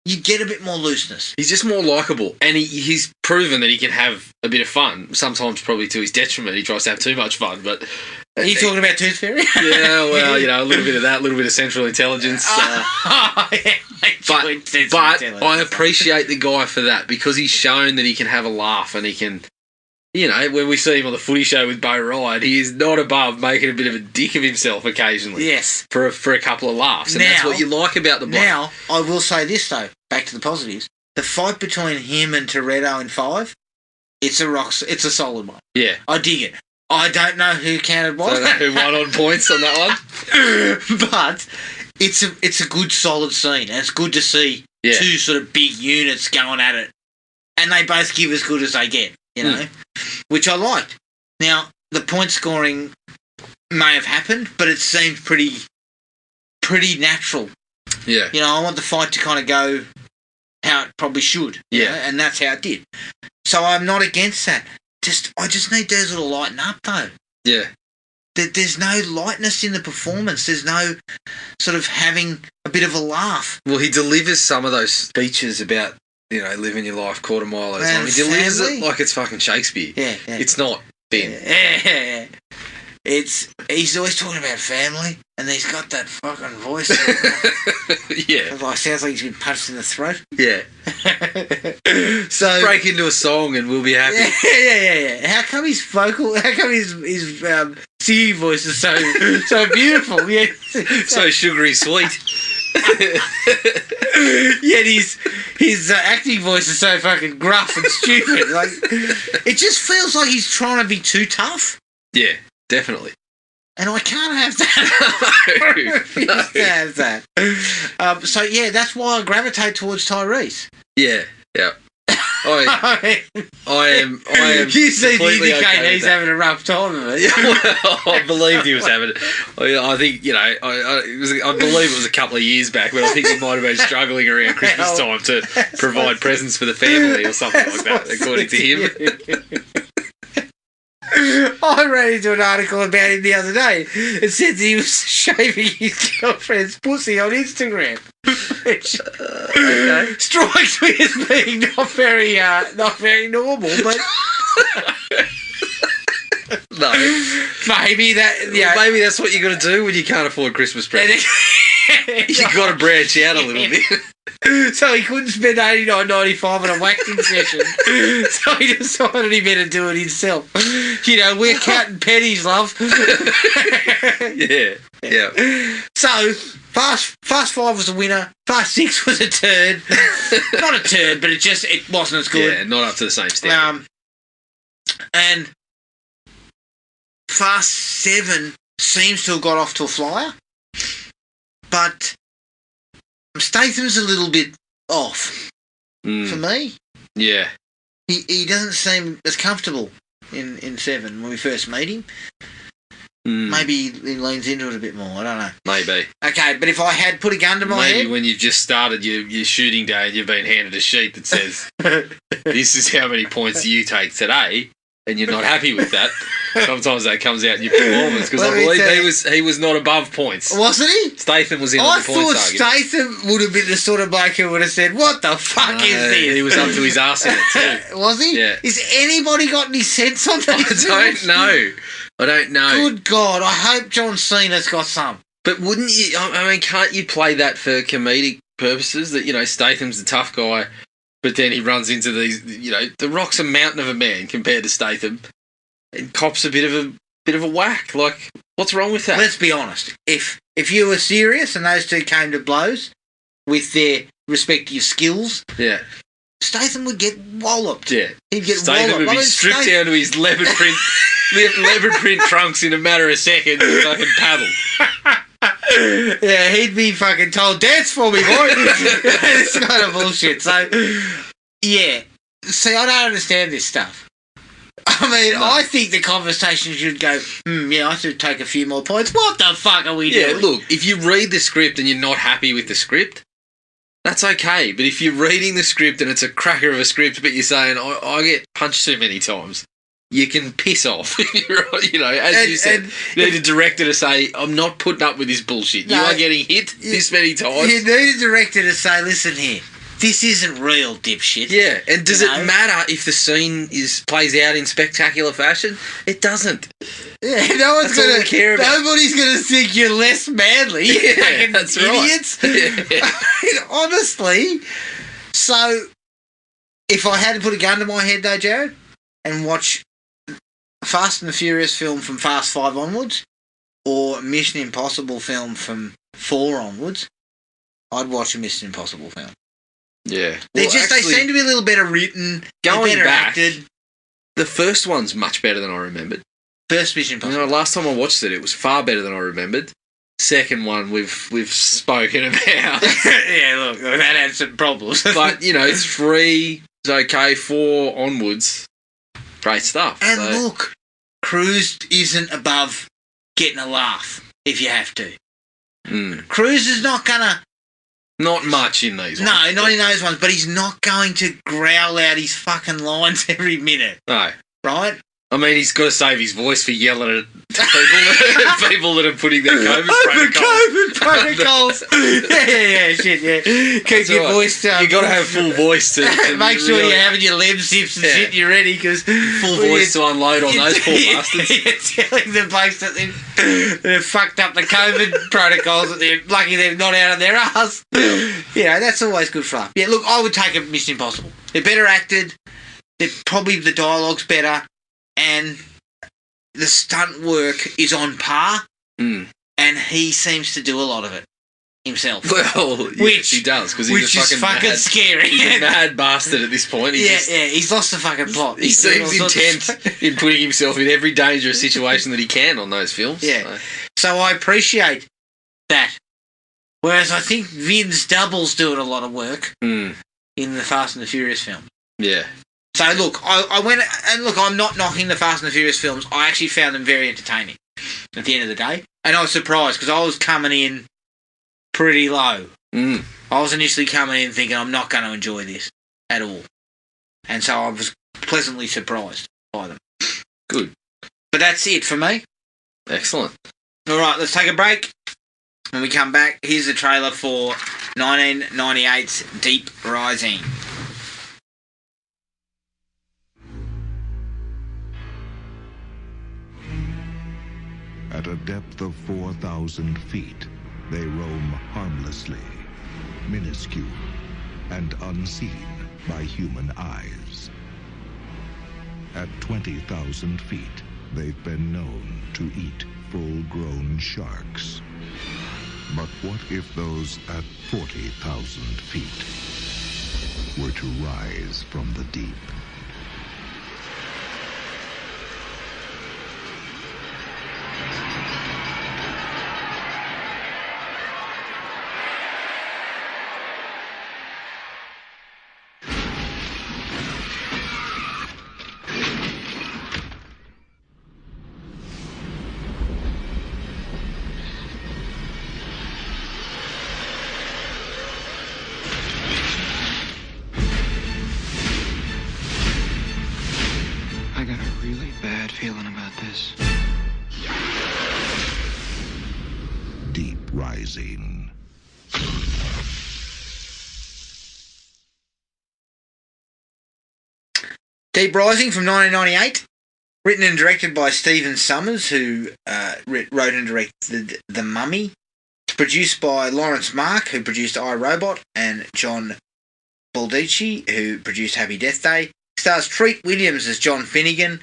[SPEAKER 2] you get a bit more looseness.
[SPEAKER 3] He's just more likeable. And he's proven that he can have a bit of fun, sometimes probably to his detriment. He tries to have too much fun, but...
[SPEAKER 2] Are you talking about Tooth Fairy?
[SPEAKER 3] Yeah, well, a little bit of that, a little bit of Central Intelligence. But I appreciate the guy for that, because he's shown that he can have a laugh and he can... when we see him on the footy show with Bo Ryan, he is not above making a bit of a dick of himself occasionally.
[SPEAKER 2] Yes.
[SPEAKER 3] For a couple of laughs. And that's what you like about the bloke.
[SPEAKER 2] Now, I will say this, though, back to the positives. The fight between him and Toretto in 5, it's a solid one.
[SPEAKER 3] Yeah.
[SPEAKER 2] I dig it. I don't know who counted what.
[SPEAKER 3] I don't know who won on points on that one.
[SPEAKER 2] But it's a good, solid scene. And it's good to see two sort of big units going at it. And they both give as good as they get, which I liked. Now, the point scoring may have happened, but it seemed pretty natural.
[SPEAKER 3] Yeah.
[SPEAKER 2] I want the fight to kind of go how it probably should. And that's how it did. So I'm not against that. I just need Diesel to lighten up, though.
[SPEAKER 3] Yeah.
[SPEAKER 2] There's no lightness in the performance. There's no sort of having a bit of a laugh.
[SPEAKER 3] Well, he delivers some of those speeches about, living your life quarter mile at a time. He delivers it like it's fucking Shakespeare.
[SPEAKER 2] Yeah.
[SPEAKER 3] It's not Ben.
[SPEAKER 2] Yeah. He's always talking about family, and he's got that fucking voice.
[SPEAKER 3] Yeah.
[SPEAKER 2] Sounds like he's been punched in the throat.
[SPEAKER 3] Yeah.
[SPEAKER 2] So
[SPEAKER 3] break into a song and we'll be happy.
[SPEAKER 2] Yeah. How come his singing voice is so beautiful? Yeah.
[SPEAKER 3] So sugary sweet.
[SPEAKER 2] Yet his acting voice is so fucking gruff and stupid. Like, it just feels like he's trying to be too tough.
[SPEAKER 3] Yeah, definitely.
[SPEAKER 2] And I can't have that.
[SPEAKER 3] No,
[SPEAKER 2] I refuse to have that. So yeah, that's why I gravitate towards Tyrese.
[SPEAKER 3] Yeah. I am.
[SPEAKER 2] You seem to
[SPEAKER 3] completely
[SPEAKER 2] indicate
[SPEAKER 3] okay with
[SPEAKER 2] he's
[SPEAKER 3] that.
[SPEAKER 2] having a rough time of it.
[SPEAKER 3] Well, I believed he was having it. I think, I believe it was a couple of years back, but I think he might have been struggling around Christmas time to provide presents for the family or something like that, according to him.
[SPEAKER 2] I ran into an article about him the other day. It said that he was shaving his girlfriend's pussy on Instagram, which strikes me as being not very normal. But
[SPEAKER 3] No,
[SPEAKER 2] maybe
[SPEAKER 3] maybe that's what you got to do when you can't afford Christmas presents. You got to branch out a little bit.
[SPEAKER 2] So he couldn't spend $89.95 on a waxing session. So he decided he better do it himself. We're counting pennies, love.
[SPEAKER 3] Yeah.
[SPEAKER 2] So Fast 5 was a winner. Fast 6 was a turd. Not a turd, but it wasn't as good.
[SPEAKER 3] Yeah, not up to the same standard.
[SPEAKER 2] And Fast 7 seems to have got off to a flyer, but Statham's a little bit off for me.
[SPEAKER 3] Yeah.
[SPEAKER 2] He doesn't seem as comfortable in 7 when we first meet him. Maybe he leans into it a bit more. I don't know.
[SPEAKER 3] Maybe.
[SPEAKER 2] Okay, but if I had put a gun to my head...
[SPEAKER 3] Maybe when you've just started your shooting day and you've been handed a sheet that says, this is how many points you take today, and you're not happy with that, sometimes that comes out in your performance, because I believe he was not above points.
[SPEAKER 2] Wasn't he?
[SPEAKER 3] Statham was in on the points
[SPEAKER 2] I thought Statham would have been the sort of bloke who would have said, what the fuck is this?
[SPEAKER 3] He was up to his arse in it too.
[SPEAKER 2] Was he?
[SPEAKER 3] Yeah.
[SPEAKER 2] Is anybody got any sense on that?
[SPEAKER 3] I don't know.
[SPEAKER 2] Good God, I hope John Cena's got some.
[SPEAKER 3] But wouldn't you, can't you play that for comedic purposes, that, Statham's the tough guy, but then he runs into these, The Rock's a mountain of a man compared to Statham, and cops a bit of a whack. Like, what's wrong with that?
[SPEAKER 2] Let's be honest. If you were serious and those two came to blows with their respective skills,
[SPEAKER 3] yeah,
[SPEAKER 2] Statham would get walloped.
[SPEAKER 3] Yeah,
[SPEAKER 2] he'd get
[SPEAKER 3] Statham
[SPEAKER 2] walloped.
[SPEAKER 3] would be stripped down to his leopard print trunks in a matter of seconds and fucking paddled.
[SPEAKER 2] Yeah, he'd be fucking told, dance for me, boy. It's kind of bullshit. So, yeah. See, I don't understand this stuff. I think the conversation should go, I should take a few more points. What the fuck are we doing?
[SPEAKER 3] Yeah, look, if you read the script and you're not happy with the script, that's okay. But if you're reading the script and it's a cracker of a script, but you're saying, I get punched too many times, you can piss off. As you said, you need a director to say, I'm not putting up with this bullshit. You are getting hit this many times.
[SPEAKER 2] You need a director to say, listen here, this isn't real, dipshit.
[SPEAKER 3] Yeah, and does it matter if the scene plays out in spectacular fashion? It doesn't.
[SPEAKER 2] Yeah, no one's going to
[SPEAKER 3] care about.
[SPEAKER 2] Nobody's going to think you're less manly.
[SPEAKER 3] Yeah, that's
[SPEAKER 2] idiots.
[SPEAKER 3] right. Yeah.
[SPEAKER 2] Honestly. So, if I had to put a gun to my head, though, Jared, and watch Fast and the Furious film from Fast 5 onwards, or Mission Impossible film from 4 onwards, I'd watch a Mission Impossible film.
[SPEAKER 3] Yeah.
[SPEAKER 2] They seem to be a little better written,
[SPEAKER 3] going
[SPEAKER 2] better
[SPEAKER 3] back,
[SPEAKER 2] acted.
[SPEAKER 3] The first one's much better than I remembered.
[SPEAKER 2] First Mission Impossible.
[SPEAKER 3] Last time I watched it was far better than I remembered. Second one we've spoken about.
[SPEAKER 2] Yeah, look, that had some problems.
[SPEAKER 3] But 3 is okay, 4 onwards, great stuff.
[SPEAKER 2] And look, Cruise isn't above getting a laugh if you have to. Cruise is not gonna.
[SPEAKER 3] Not much in these ones.
[SPEAKER 2] No, not in those ones, but he's not going to growl out his fucking lines every minute.
[SPEAKER 3] No.
[SPEAKER 2] Right?
[SPEAKER 3] He's got to save his voice for yelling at people that are putting their COVID protocols.
[SPEAKER 2] Yeah, shit, yeah. Keep your voice down.
[SPEAKER 3] You got to have full voice to
[SPEAKER 2] make sure you're having your lem sips and shit. You're ready because
[SPEAKER 3] full voice to unload on those poor bastards.
[SPEAKER 2] You're telling the blokes that they've fucked up the COVID protocols. That they're lucky they're not out of their ass. That's always good fun. Yeah, look, I would take a Mission Impossible. They're better acted. They're probably the dialogue's better. And the stunt work is on par, and he seems to do a lot of it. himself.
[SPEAKER 3] Well, yes, he does, because
[SPEAKER 2] Which is fucking scary.
[SPEAKER 3] He's a mad bastard at this point.
[SPEAKER 2] He's lost the fucking plot.
[SPEAKER 3] He seems intent in putting himself in every dangerous situation that he can on those films.
[SPEAKER 2] Yeah. So I appreciate that. Whereas I think Vince Double's doing a lot of work in the Fast and the Furious film.
[SPEAKER 3] Yeah.
[SPEAKER 2] So look, I went and look. I'm not knocking the Fast and the Furious films. I actually found them very entertaining at the end of the day, and I was surprised because I was coming in pretty low. I was initially coming in thinking I'm not going to enjoy this at all, and so I was pleasantly surprised by them.
[SPEAKER 3] Good.
[SPEAKER 2] But that's it for me.
[SPEAKER 3] Excellent.
[SPEAKER 2] All right, let's take a break. When we come back, here's the trailer for 1998's Deep Rising.
[SPEAKER 4] At a depth of 4,000 feet, they roam harmlessly, minuscule, and unseen by human eyes. At 20,000 feet, they've been known to eat full-grown sharks. But what if those at 40,000 feet were to rise from the deep?
[SPEAKER 5] I got a really bad feeling about this.
[SPEAKER 4] Deep Rising.
[SPEAKER 2] Deep Rising from 1998, written and directed by Stephen Summers, who wrote and directed The Mummy. It's produced by Lawrence Mark, who produced iRobot, and John Baldacci, who produced Happy Death Day. Stars Treat Williams as John Finnegan,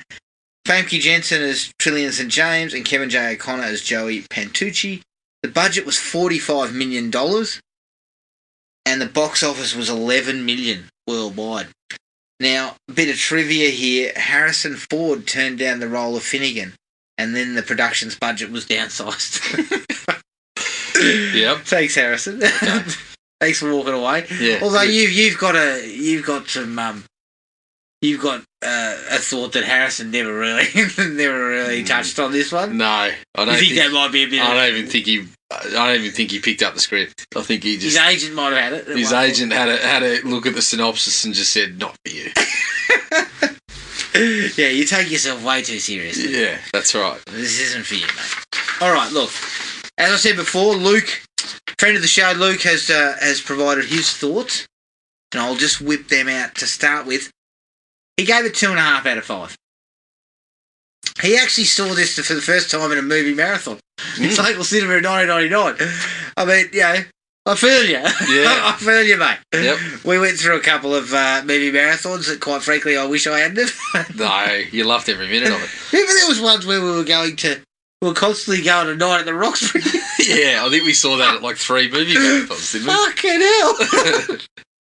[SPEAKER 2] Famke Jensen as Trillian St. James, and Kevin J. O'Connor as Joey Pantucci. The budget was $45 million, and the box office was $11 million worldwide. Now, a bit of trivia here. Harrison Ford turned down the role of Finnegan, and then the production's budget was downsized.
[SPEAKER 3] Yep.
[SPEAKER 2] Thanks, Harrison.
[SPEAKER 3] Okay.
[SPEAKER 2] Thanks for walking away.
[SPEAKER 3] Yeah.
[SPEAKER 2] Although you've got a thought that Harrison never really touched on this one.
[SPEAKER 3] No, I don't
[SPEAKER 2] You think that might be a bit.
[SPEAKER 3] I don't even think he picked up the script. I think he just
[SPEAKER 2] His agent might have had it.
[SPEAKER 3] his agent had a look at the synopsis and just said, "Not for you."
[SPEAKER 2] Yeah, you take yourself way too seriously.
[SPEAKER 3] Yeah, that's right.
[SPEAKER 2] This isn't for you, mate. All right, look. As I said before, Luke, friend of the show, Luke has provided his thoughts, and I'll just whip them out to start with. He gave it 2.5 out of 5. He actually saw this for the first time in a movie marathon. It's local cinema in 1999. I mean, I feel you. Yeah. I feel you, mate.
[SPEAKER 3] Yep.
[SPEAKER 2] We went through a couple of movie marathons that, quite frankly, I wish I hadn't.
[SPEAKER 3] No, you loved every minute of it.
[SPEAKER 2] Remember there was ones where we were constantly going to Night at the Roxbury.
[SPEAKER 3] Yeah, I think we saw that at like 3 movie marathons, didn't we?
[SPEAKER 2] Fucking hell.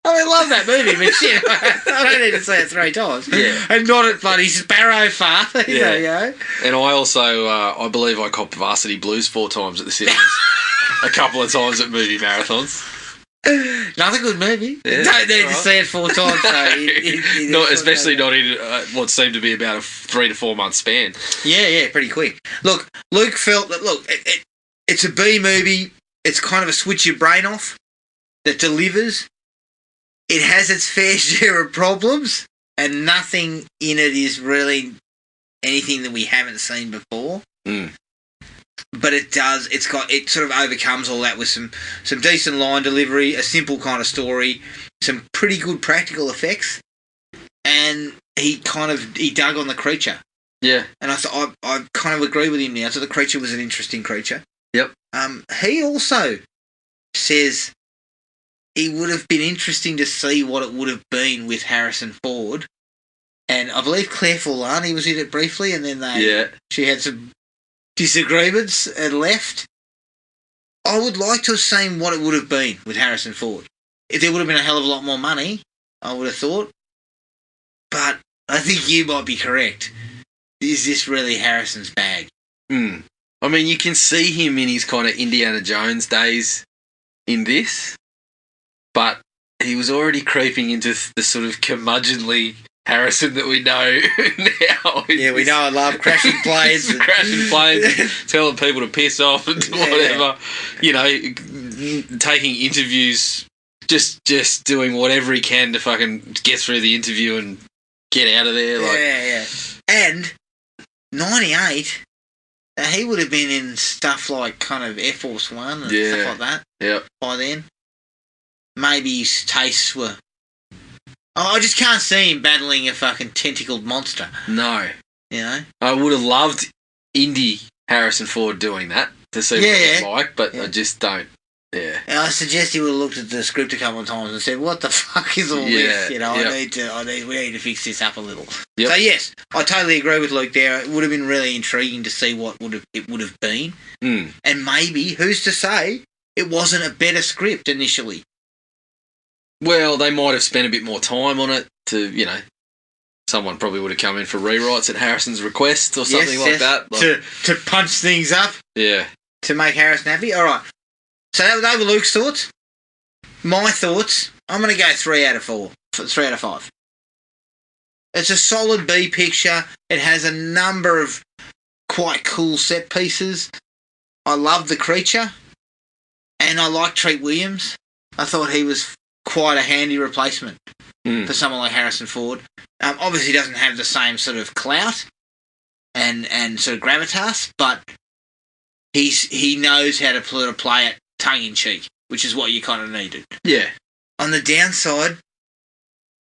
[SPEAKER 2] I love that movie, but shit, I don't need to say it 3 times.
[SPEAKER 3] Yeah.
[SPEAKER 2] And not at bloody Sparrow Father,
[SPEAKER 3] Yeah.
[SPEAKER 2] you know.
[SPEAKER 3] And I also, I believe I copped Varsity Blues 4 times at the cinemas. A couple of times at movie marathons.
[SPEAKER 2] Another good movie.
[SPEAKER 3] Yeah,
[SPEAKER 2] Don't need to
[SPEAKER 3] right.
[SPEAKER 2] see it 4 times. So
[SPEAKER 3] Not, especially not in what seemed to be about a 3 to 4 month span.
[SPEAKER 2] Yeah, pretty quick. Look, Luke felt that, it's a B movie. It's kind of a switch your brain off that delivers. It has its fair share of problems, and nothing in it is really anything that we haven't seen before.
[SPEAKER 3] Mm.
[SPEAKER 2] But it does. It sort of overcomes all that with some decent line delivery, a simple kind of story, some pretty good practical effects, and he dug on the creature.
[SPEAKER 3] Yeah.
[SPEAKER 2] And I kind of agree with him now. So the creature was an interesting creature.
[SPEAKER 3] Yep.
[SPEAKER 2] He also says it would have been interesting to see what it would have been with Harrison Ford. And I believe Claire Forlani was in it briefly, and then she had some disagreements and left. I would like to have seen what it would have been with Harrison Ford. If there would have been a hell of a lot more money, I would have thought. But I think you might be correct. Is this really Harrison's bag?
[SPEAKER 3] I mean, you can see him in his kind of Indiana Jones days in this, but he was already creeping into the sort of curmudgeonly Harrison that we know now.
[SPEAKER 2] Yeah, we know I love crashing planes.
[SPEAKER 3] Crashing planes, telling people to piss off and whatever. You know, taking interviews, just doing whatever he can to fucking get through the interview and get out of there. Like,
[SPEAKER 2] yeah. And 98, he would have been in stuff like kind of Air Force One and stuff like that.
[SPEAKER 3] Yeah.
[SPEAKER 2] By then, maybe his tastes were. I just can't see him battling a fucking tentacled monster.
[SPEAKER 3] No.
[SPEAKER 2] You know?
[SPEAKER 3] I would have loved indie Harrison Ford doing that to see what it's like, but I just don't. Yeah.
[SPEAKER 2] And I suggest he would have looked at the script a couple of times and said, "What the fuck is all this? You know, we need to fix this up a little." Yep. So yes, I totally agree with Luke there. It would have been really intriguing to see what it would have been, and maybe who's to say it wasn't a better script initially.
[SPEAKER 3] Well, they might have spent a bit more time on it to, you know, someone probably would have come in for rewrites at Harrison's request or something like that. Like,
[SPEAKER 2] to punch things up.
[SPEAKER 3] Yeah.
[SPEAKER 2] To make Harrison happy. All right. So they were Luke's thoughts. My thoughts, I'm going to go 3 out of 4. 3 out of 5. It's a solid B picture. It has a number of quite cool set pieces. I love the creature. And I like Treat Williams. I thought he was quite a handy replacement for someone like Harrison Ford. Obviously doesn't have the same sort of clout and sort of gravitas, but he knows how to play it tongue-in-cheek, which is what you kind of needed.
[SPEAKER 3] Yeah.
[SPEAKER 2] On the downside,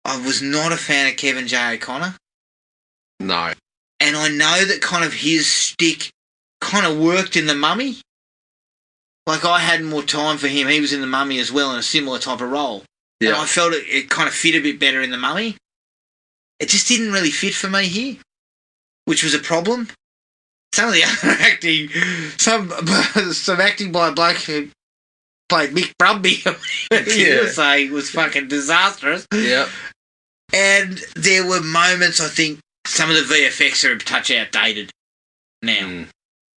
[SPEAKER 2] I was not a fan of Kevin J. O'Connor.
[SPEAKER 3] No.
[SPEAKER 2] And I know that kind of his shtick kind of worked in The Mummy. Like, I had more time for him. He was in The Mummy as well in a similar type of role. Yeah. And I felt it kind of fit a bit better in The Mummy. It just didn't really fit for me here, which was a problem. Some of the other acting, some acting by a bloke who played Mick Brumby, was fucking disastrous.
[SPEAKER 3] Yeah.
[SPEAKER 2] And there were moments, I think, some of the VFX are a touch outdated now.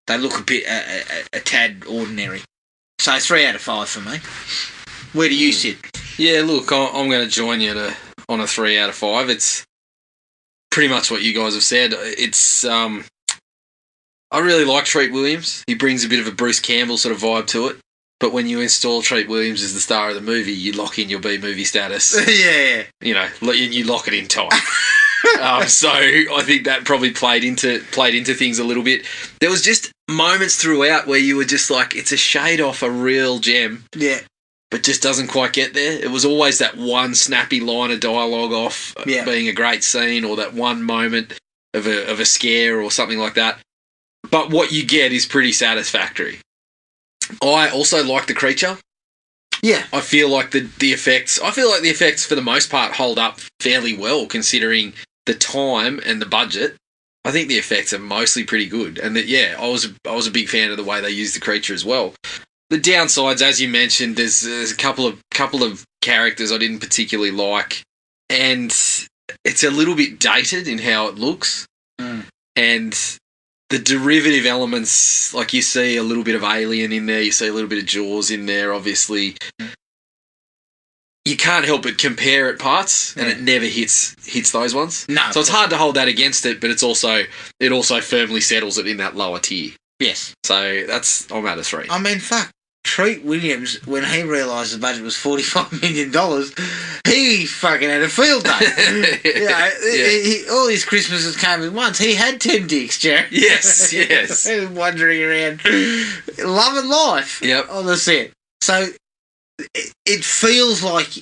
[SPEAKER 2] They look a bit, a tad ordinary. So 3 out of 5 for me. Where do you sit?
[SPEAKER 3] Yeah, look, I'm going to join you on a 3 out of 5. It's pretty much what you guys have said. It's I really like Treat Williams. He brings a bit of a Bruce Campbell sort of vibe to it. But when you install Treat Williams as the star of the movie, you lock in your B-movie status.
[SPEAKER 2] Yeah.
[SPEAKER 3] You know, you lock it in tight. So I think that probably played into things a little bit. There was just moments throughout where you were just like, it's a shade off a real gem.
[SPEAKER 2] Yeah.
[SPEAKER 3] But just doesn't quite get there. It was always that one snappy line of dialogue off being a great scene, or that one moment of a scare or something like that. But what you get is pretty satisfactory. I also like the creature.
[SPEAKER 2] Yeah.
[SPEAKER 3] I feel like the effects for the most part hold up fairly well considering the time and the budget. I think the effects are mostly pretty good. And I was a big fan of the way they used the creature as well. The downsides, as you mentioned, there's a couple of characters I didn't particularly like, and it's a little bit dated in how it looks. And the derivative elements, like you see a little bit of Alien in there, you see a little bit of Jaws in there, obviously. You can't help but compare at parts, and it never hits those ones.
[SPEAKER 2] No.
[SPEAKER 3] So it's hard to hold that against it, but it also firmly settles it in that lower tier.
[SPEAKER 2] Yes.
[SPEAKER 3] So I'm at a 3.
[SPEAKER 2] I mean, fuck. Treat Williams, when he realised the budget was $45 million, he fucking had a field day. He, all his Christmases came at once. He had 10 dicks, Jared.
[SPEAKER 3] Yes.
[SPEAKER 2] He was wandering around, loving life on the set. So it feels like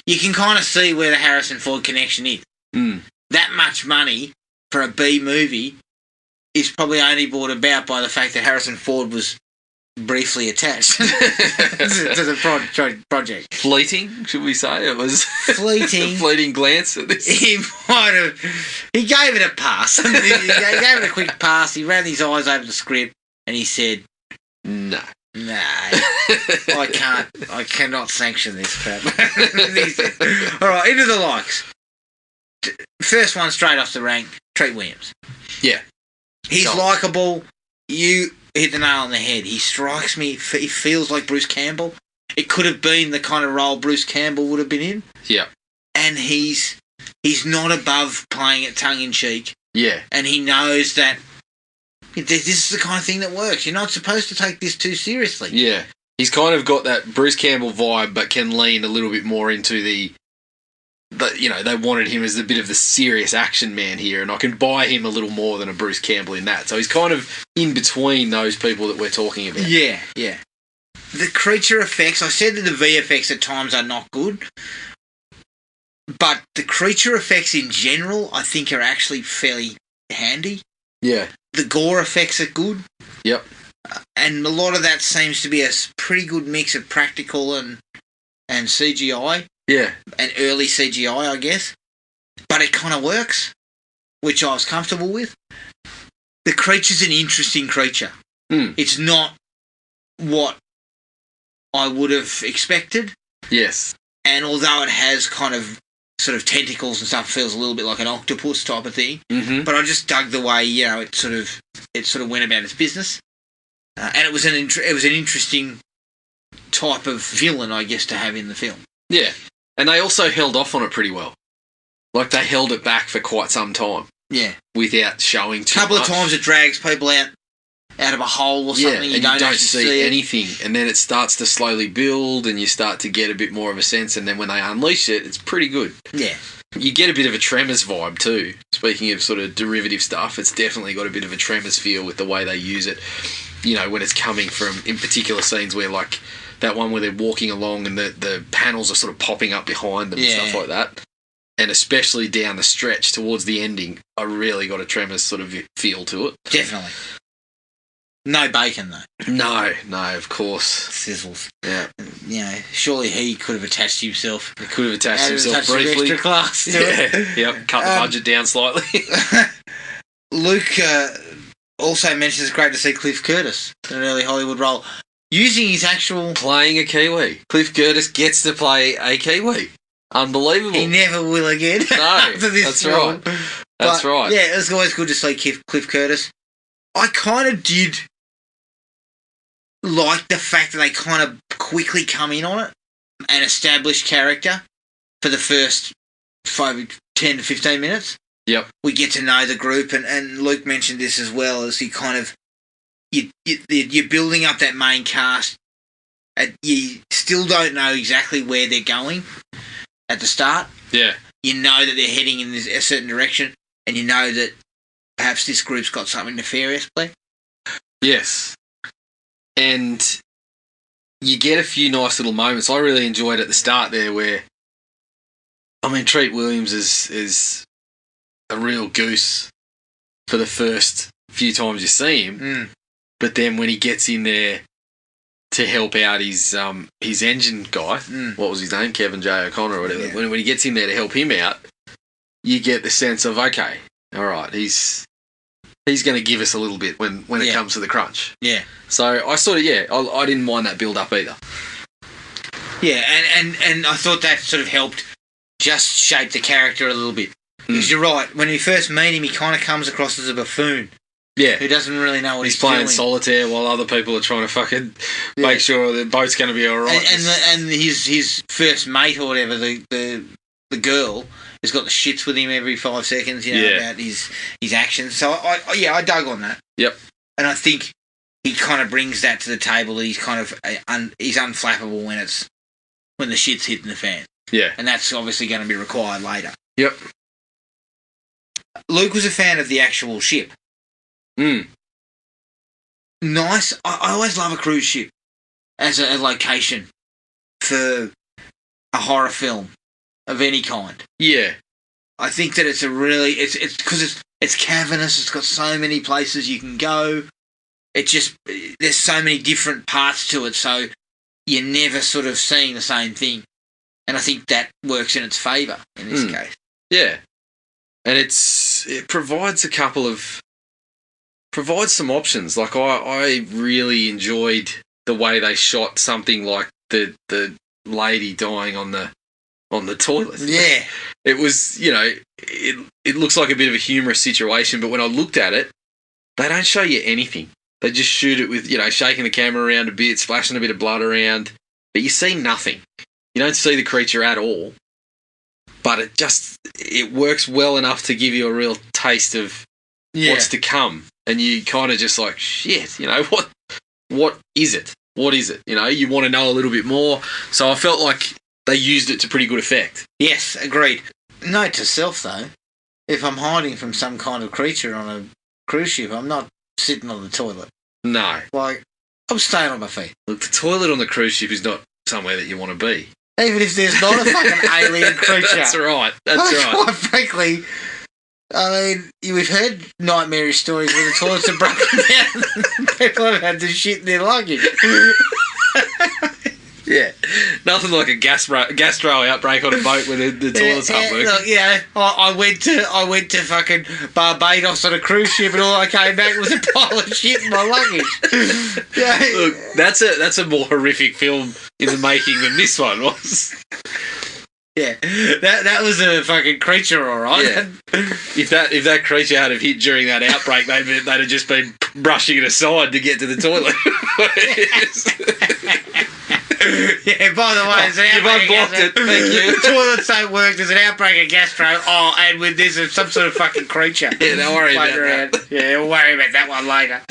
[SPEAKER 2] you can kind of see where the Harrison Ford connection is. That much money for a B movie is probably only brought about by the fact that Harrison Ford was briefly attached to the project.
[SPEAKER 3] Fleeting, should we say? It was
[SPEAKER 2] fleeting.
[SPEAKER 3] Fleeting glance at this.
[SPEAKER 2] He gave it a pass. He gave it a quick pass. He ran his eyes over the script and he said,
[SPEAKER 3] No.
[SPEAKER 2] Nah, I can't. I cannot sanction this crap. All right, into the likes. First one straight off the rank, Treat Williams.
[SPEAKER 3] Yeah.
[SPEAKER 2] He's likeable. You hit the nail on the head. He strikes me. He feels like Bruce Campbell. It could have been the kind of role Bruce Campbell would have been in.
[SPEAKER 3] Yeah.
[SPEAKER 2] And he's not above playing it tongue-in-cheek.
[SPEAKER 3] Yeah.
[SPEAKER 2] And he knows that this is the kind of thing that works. You're not supposed to take this too seriously.
[SPEAKER 3] Yeah. He's kind of got that Bruce Campbell vibe, but can lean a little bit more into the they wanted him as a bit of the serious action man here, and I can buy him a little more than a Bruce Campbell in that. So he's kind of in between those people that we're talking about.
[SPEAKER 2] Yeah, yeah. The creature effects, I said that the VFX at times are not good, but the creature effects in general, I think, are actually fairly handy.
[SPEAKER 3] Yeah.
[SPEAKER 2] The gore effects are good.
[SPEAKER 3] Yep.
[SPEAKER 2] And a lot of that seems to be a pretty good mix of practical and CGI.
[SPEAKER 3] Yeah.
[SPEAKER 2] And early CGI, I guess. But it kind of works, which I was comfortable with. The creature's an interesting creature. It's not what I would have expected.
[SPEAKER 3] Yes.
[SPEAKER 2] And although it has kind of sort of tentacles and stuff, feels a little bit like an octopus type of thing. Mm-hmm. But I just dug the way, it sort of went about its business. And it was an interesting type of villain, I guess, to have in the film.
[SPEAKER 3] Yeah. And they also held off on it pretty well. Like, they held it back for quite some time.
[SPEAKER 2] Yeah.
[SPEAKER 3] Without showing too much.
[SPEAKER 2] A couple of times it drags people out of a hole or something.
[SPEAKER 3] Yeah, and you don't see anything. And then it starts to slowly build, and you start to get a bit more of a sense. And then when they unleash it, it's pretty good. Yeah. You get a bit of a Tremors vibe too. Speaking of sort of derivative stuff, it's definitely got a bit of a Tremors feel with the way they use it. When it's coming from, in particular scenes where, like, that one where they're walking along and the panels are sort of popping up behind them and stuff like that. And especially down the stretch towards the ending, I really got a Tremors sort of feel to it.
[SPEAKER 2] Definitely. No bacon, though.
[SPEAKER 3] No, of course.
[SPEAKER 2] Sizzles.
[SPEAKER 3] Yeah.
[SPEAKER 2] Surely he could have attached himself.
[SPEAKER 3] He could have attached himself briefly.
[SPEAKER 2] Extra class to it.
[SPEAKER 3] Yep, cut the budget down slightly.
[SPEAKER 2] Luke also mentions it's great to see Cliff Curtis in an early Hollywood role. Using his actual...
[SPEAKER 3] Playing a Kiwi. Cliff Curtis gets to play a Kiwi. Unbelievable.
[SPEAKER 2] He never will again.
[SPEAKER 3] No,
[SPEAKER 2] after this
[SPEAKER 3] that's
[SPEAKER 2] film.
[SPEAKER 3] right. That's right.
[SPEAKER 2] Yeah, it was always good to see Cliff Curtis. I kind of did like the fact that they kind of quickly come in on it and establish character for the first 10 to 15 minutes.
[SPEAKER 3] Yep.
[SPEAKER 2] We get to know the group, and Luke mentioned this as well, as you kind of... You're building up that main cast. You still don't know exactly where they're going at the start.
[SPEAKER 3] Yeah.
[SPEAKER 2] You know that they're heading in a certain direction, and you know that perhaps this group's got something nefarious play.
[SPEAKER 3] Yes. And you get a few nice little moments. I really enjoyed at the start there where, Treat Williams is a real goose for the first few times you see him.
[SPEAKER 2] Mm.
[SPEAKER 3] But then when he gets in there to help out his engine guy, what was his name? Kevin J. O'Connor or whatever. Yeah. When he gets in there to help him out, you get the sense of, okay, all right, he's going to give us a little bit when it comes to the crunch. Yeah. So I sort of, I didn't mind that build up either.
[SPEAKER 2] Yeah, and I thought that sort of helped just shape the character a little bit. Because you're right, when you first meet him, he kind of comes across as a buffoon.
[SPEAKER 3] Yeah.
[SPEAKER 2] Who doesn't really know what he's
[SPEAKER 3] playing
[SPEAKER 2] doing.
[SPEAKER 3] solitaire while other people are trying to fucking make sure the boat's going to be all right.
[SPEAKER 2] And his first mate or whatever, the girl, has got the shits with him every 5 seconds, about his actions. So I dug on that.
[SPEAKER 3] Yep.
[SPEAKER 2] And I think he kind of brings that to the table. He's kind of he's unflappable when the shit's hitting the fan.
[SPEAKER 3] Yeah.
[SPEAKER 2] And that's obviously going to be required later.
[SPEAKER 3] Yep.
[SPEAKER 2] Luke was a fan of the actual ship. Nice. I always love a cruise ship as a location for a horror film of any kind.
[SPEAKER 3] Yeah.
[SPEAKER 2] I think that it's a really... It's because it's cavernous. It's got so many places you can go. There's so many different parts to it, so you're never sort of seeing the same thing. And I think that works in its favour in this case.
[SPEAKER 3] Yeah. And it provides some options. Like I really enjoyed the way they shot something like the lady dying on the toilet.
[SPEAKER 2] Yeah.
[SPEAKER 3] It was, it looks like a bit of a humorous situation, but when I looked at it, they don't show you anything. They just shoot it with, shaking the camera around a bit, splashing a bit of blood around, but you see nothing. You don't see the creature at all, but it works well enough to give you a real taste of what's to come, and you kind of just like, shit, what is it? What is it? You want to know a little bit more, so I felt like they used it to pretty good effect.
[SPEAKER 2] Yes, agreed. Note to self, though, if I'm hiding from some kind of creature on a cruise ship, I'm not sitting on the toilet.
[SPEAKER 3] No.
[SPEAKER 2] Like, I'm staying on my feet.
[SPEAKER 3] Look, the toilet on the cruise ship is not somewhere that you want to be.
[SPEAKER 2] Even if there's not a fucking alien creature.
[SPEAKER 3] That's right. That's right.
[SPEAKER 2] Quite frankly, I mean, we've heard nightmarish stories where the toilets are broken down and people have had to shit in their luggage.
[SPEAKER 3] Yeah, nothing like a gastro outbreak on a boat where the toilets aren't working.
[SPEAKER 2] Look, I went to fucking Barbados on a cruise ship, and all I came back was a pile of shit in my luggage. Yeah.
[SPEAKER 3] Look, that's a more horrific film in the making than this one was.
[SPEAKER 2] Yeah, that was a fucking creature, all right.
[SPEAKER 3] Yeah. If that creature had have hit during that outbreak, they'd have just been brushing it aside to get to the toilet.
[SPEAKER 2] Yeah, by the way, there's an
[SPEAKER 3] you've unblocked it. Thank you.
[SPEAKER 2] The toilets don't work. There's an outbreak of gastro. Oh, and there's some sort of fucking creature.
[SPEAKER 3] Yeah, don't worry about that.
[SPEAKER 2] Yeah, we'll worry about that one later.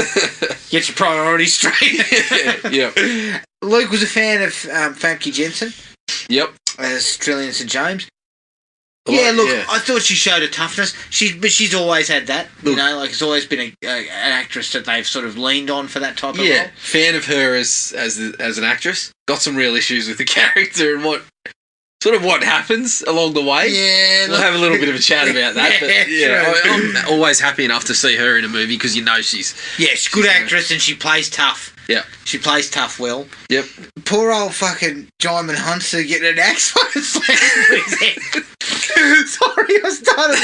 [SPEAKER 2] Get your priorities straight.
[SPEAKER 3] Yep.
[SPEAKER 2] Luke was a fan of Famke Jensen.
[SPEAKER 3] Yep.
[SPEAKER 2] As Australian St. James. Yeah, look, I thought she showed a toughness. But she's always had that. Look, it's always been an actress that they've sort of leaned on for that type of role.
[SPEAKER 3] Yeah, fan of her as an actress. Got some real issues with the character and what happens along the way.
[SPEAKER 2] Yeah,
[SPEAKER 3] we'll have a little bit of a chat about that.
[SPEAKER 2] Yeah,
[SPEAKER 3] I'm always happy enough to see her in a movie because she's
[SPEAKER 2] she's a good actress and she plays tough.
[SPEAKER 3] Yeah,
[SPEAKER 2] she plays tough well.
[SPEAKER 3] Yep.
[SPEAKER 2] Poor old fucking Jaimin Hunter getting an axe fucking slammed to his head. Sorry, I started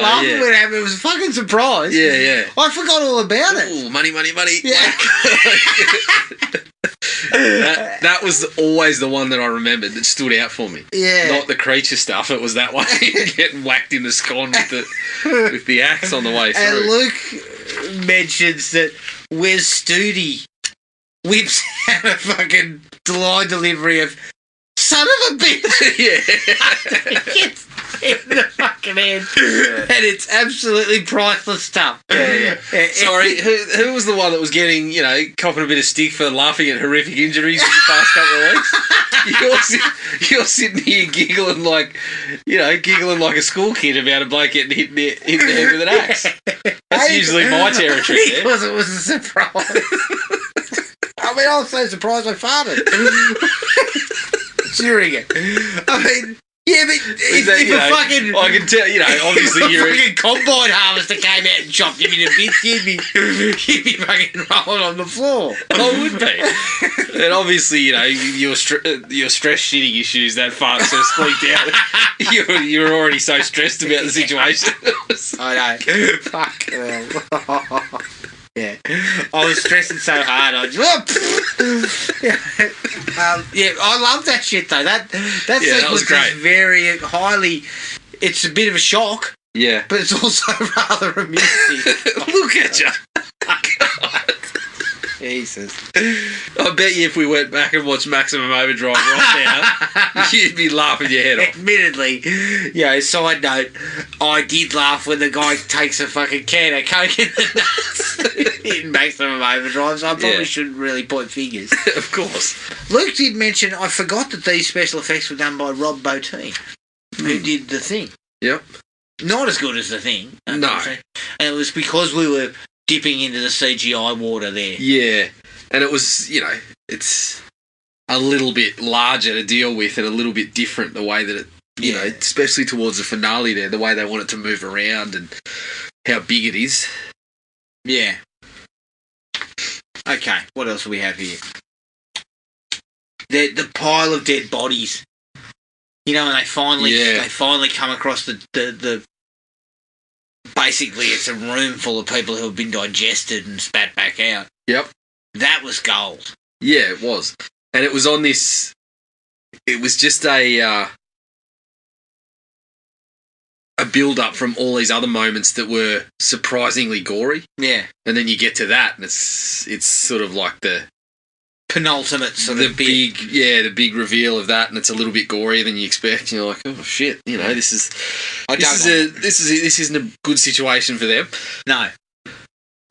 [SPEAKER 2] laughing when it happened. It was a fucking surprise.
[SPEAKER 3] Yeah.
[SPEAKER 2] I forgot all about it.
[SPEAKER 3] Ooh, money.
[SPEAKER 2] Yeah.
[SPEAKER 3] that was always the one that I remembered that stood out for me.
[SPEAKER 2] Yeah.
[SPEAKER 3] Not the creature stuff. It was that one getting whacked in the scone with the axe on the way through.
[SPEAKER 2] And Luke mentions that Wes Studi whips out a fucking line delivery of "son of a bitch."
[SPEAKER 3] Yeah.
[SPEAKER 2] In the fucking head. And it's absolutely priceless stuff.
[SPEAKER 3] Yeah. Sorry, who was the one that was getting, copping a bit of stick for laughing at horrific injuries in the past couple of weeks? You're sitting here giggling like a school kid about a bloke getting hit in the head with an axe. That's usually my territory.
[SPEAKER 2] Because it was a surprise. I mean, I was so surprised I farted during it. I mean, yeah, but if a fucking...
[SPEAKER 3] I can tell, obviously you're...
[SPEAKER 2] If a fucking combine harvester came out and chopped you into bits, you'd be fucking rolling on the floor.
[SPEAKER 3] I would be. And obviously, your stress shitting issues, that fart so squeaked out. You're already so stressed about the situation.
[SPEAKER 2] I know. Fuck. Yeah, I was stressing so hard. I love that shit though. That
[SPEAKER 3] was great.
[SPEAKER 2] Is very highly. It's a bit of a shock.
[SPEAKER 3] Yeah,
[SPEAKER 2] but it's also rather amusing.
[SPEAKER 3] Look at you.
[SPEAKER 2] Jesus.
[SPEAKER 3] I bet you if we went back and watched Maximum Overdrive right now, you'd be laughing your head off.
[SPEAKER 2] Admittedly, side note, I did laugh when the guy takes a fucking can of Coke in the nuts in Maximum Overdrive, so I probably shouldn't really point fingers.
[SPEAKER 3] Of course.
[SPEAKER 2] Luke did mention, I forgot that these special effects were done by Rob Bottin, who did The Thing.
[SPEAKER 3] Yep.
[SPEAKER 2] Not as good as The Thing.
[SPEAKER 3] No.
[SPEAKER 2] And it was because we were dipping into the CGI water there.
[SPEAKER 3] Yeah, and it was, it's a little bit larger to deal with and a little bit different the way that it, especially towards the finale there, the way they want it to move around and how big it is.
[SPEAKER 2] Yeah. Okay, what else do we have here? The pile of dead bodies. And they finally come across the basically, it's a room full of people who have been digested and spat back out.
[SPEAKER 3] Yep.
[SPEAKER 2] That was gold.
[SPEAKER 3] Yeah, it was. And it was on this... It was just a build-up from all these other moments that were surprisingly gory.
[SPEAKER 2] Yeah.
[SPEAKER 3] And then you get to that, and it's sort of like the
[SPEAKER 2] penultimate sort
[SPEAKER 3] the
[SPEAKER 2] of
[SPEAKER 3] big the big reveal of that, and it's a little bit gorier than you expect. And you're like, oh shit, this isn't a good situation for them.
[SPEAKER 2] No.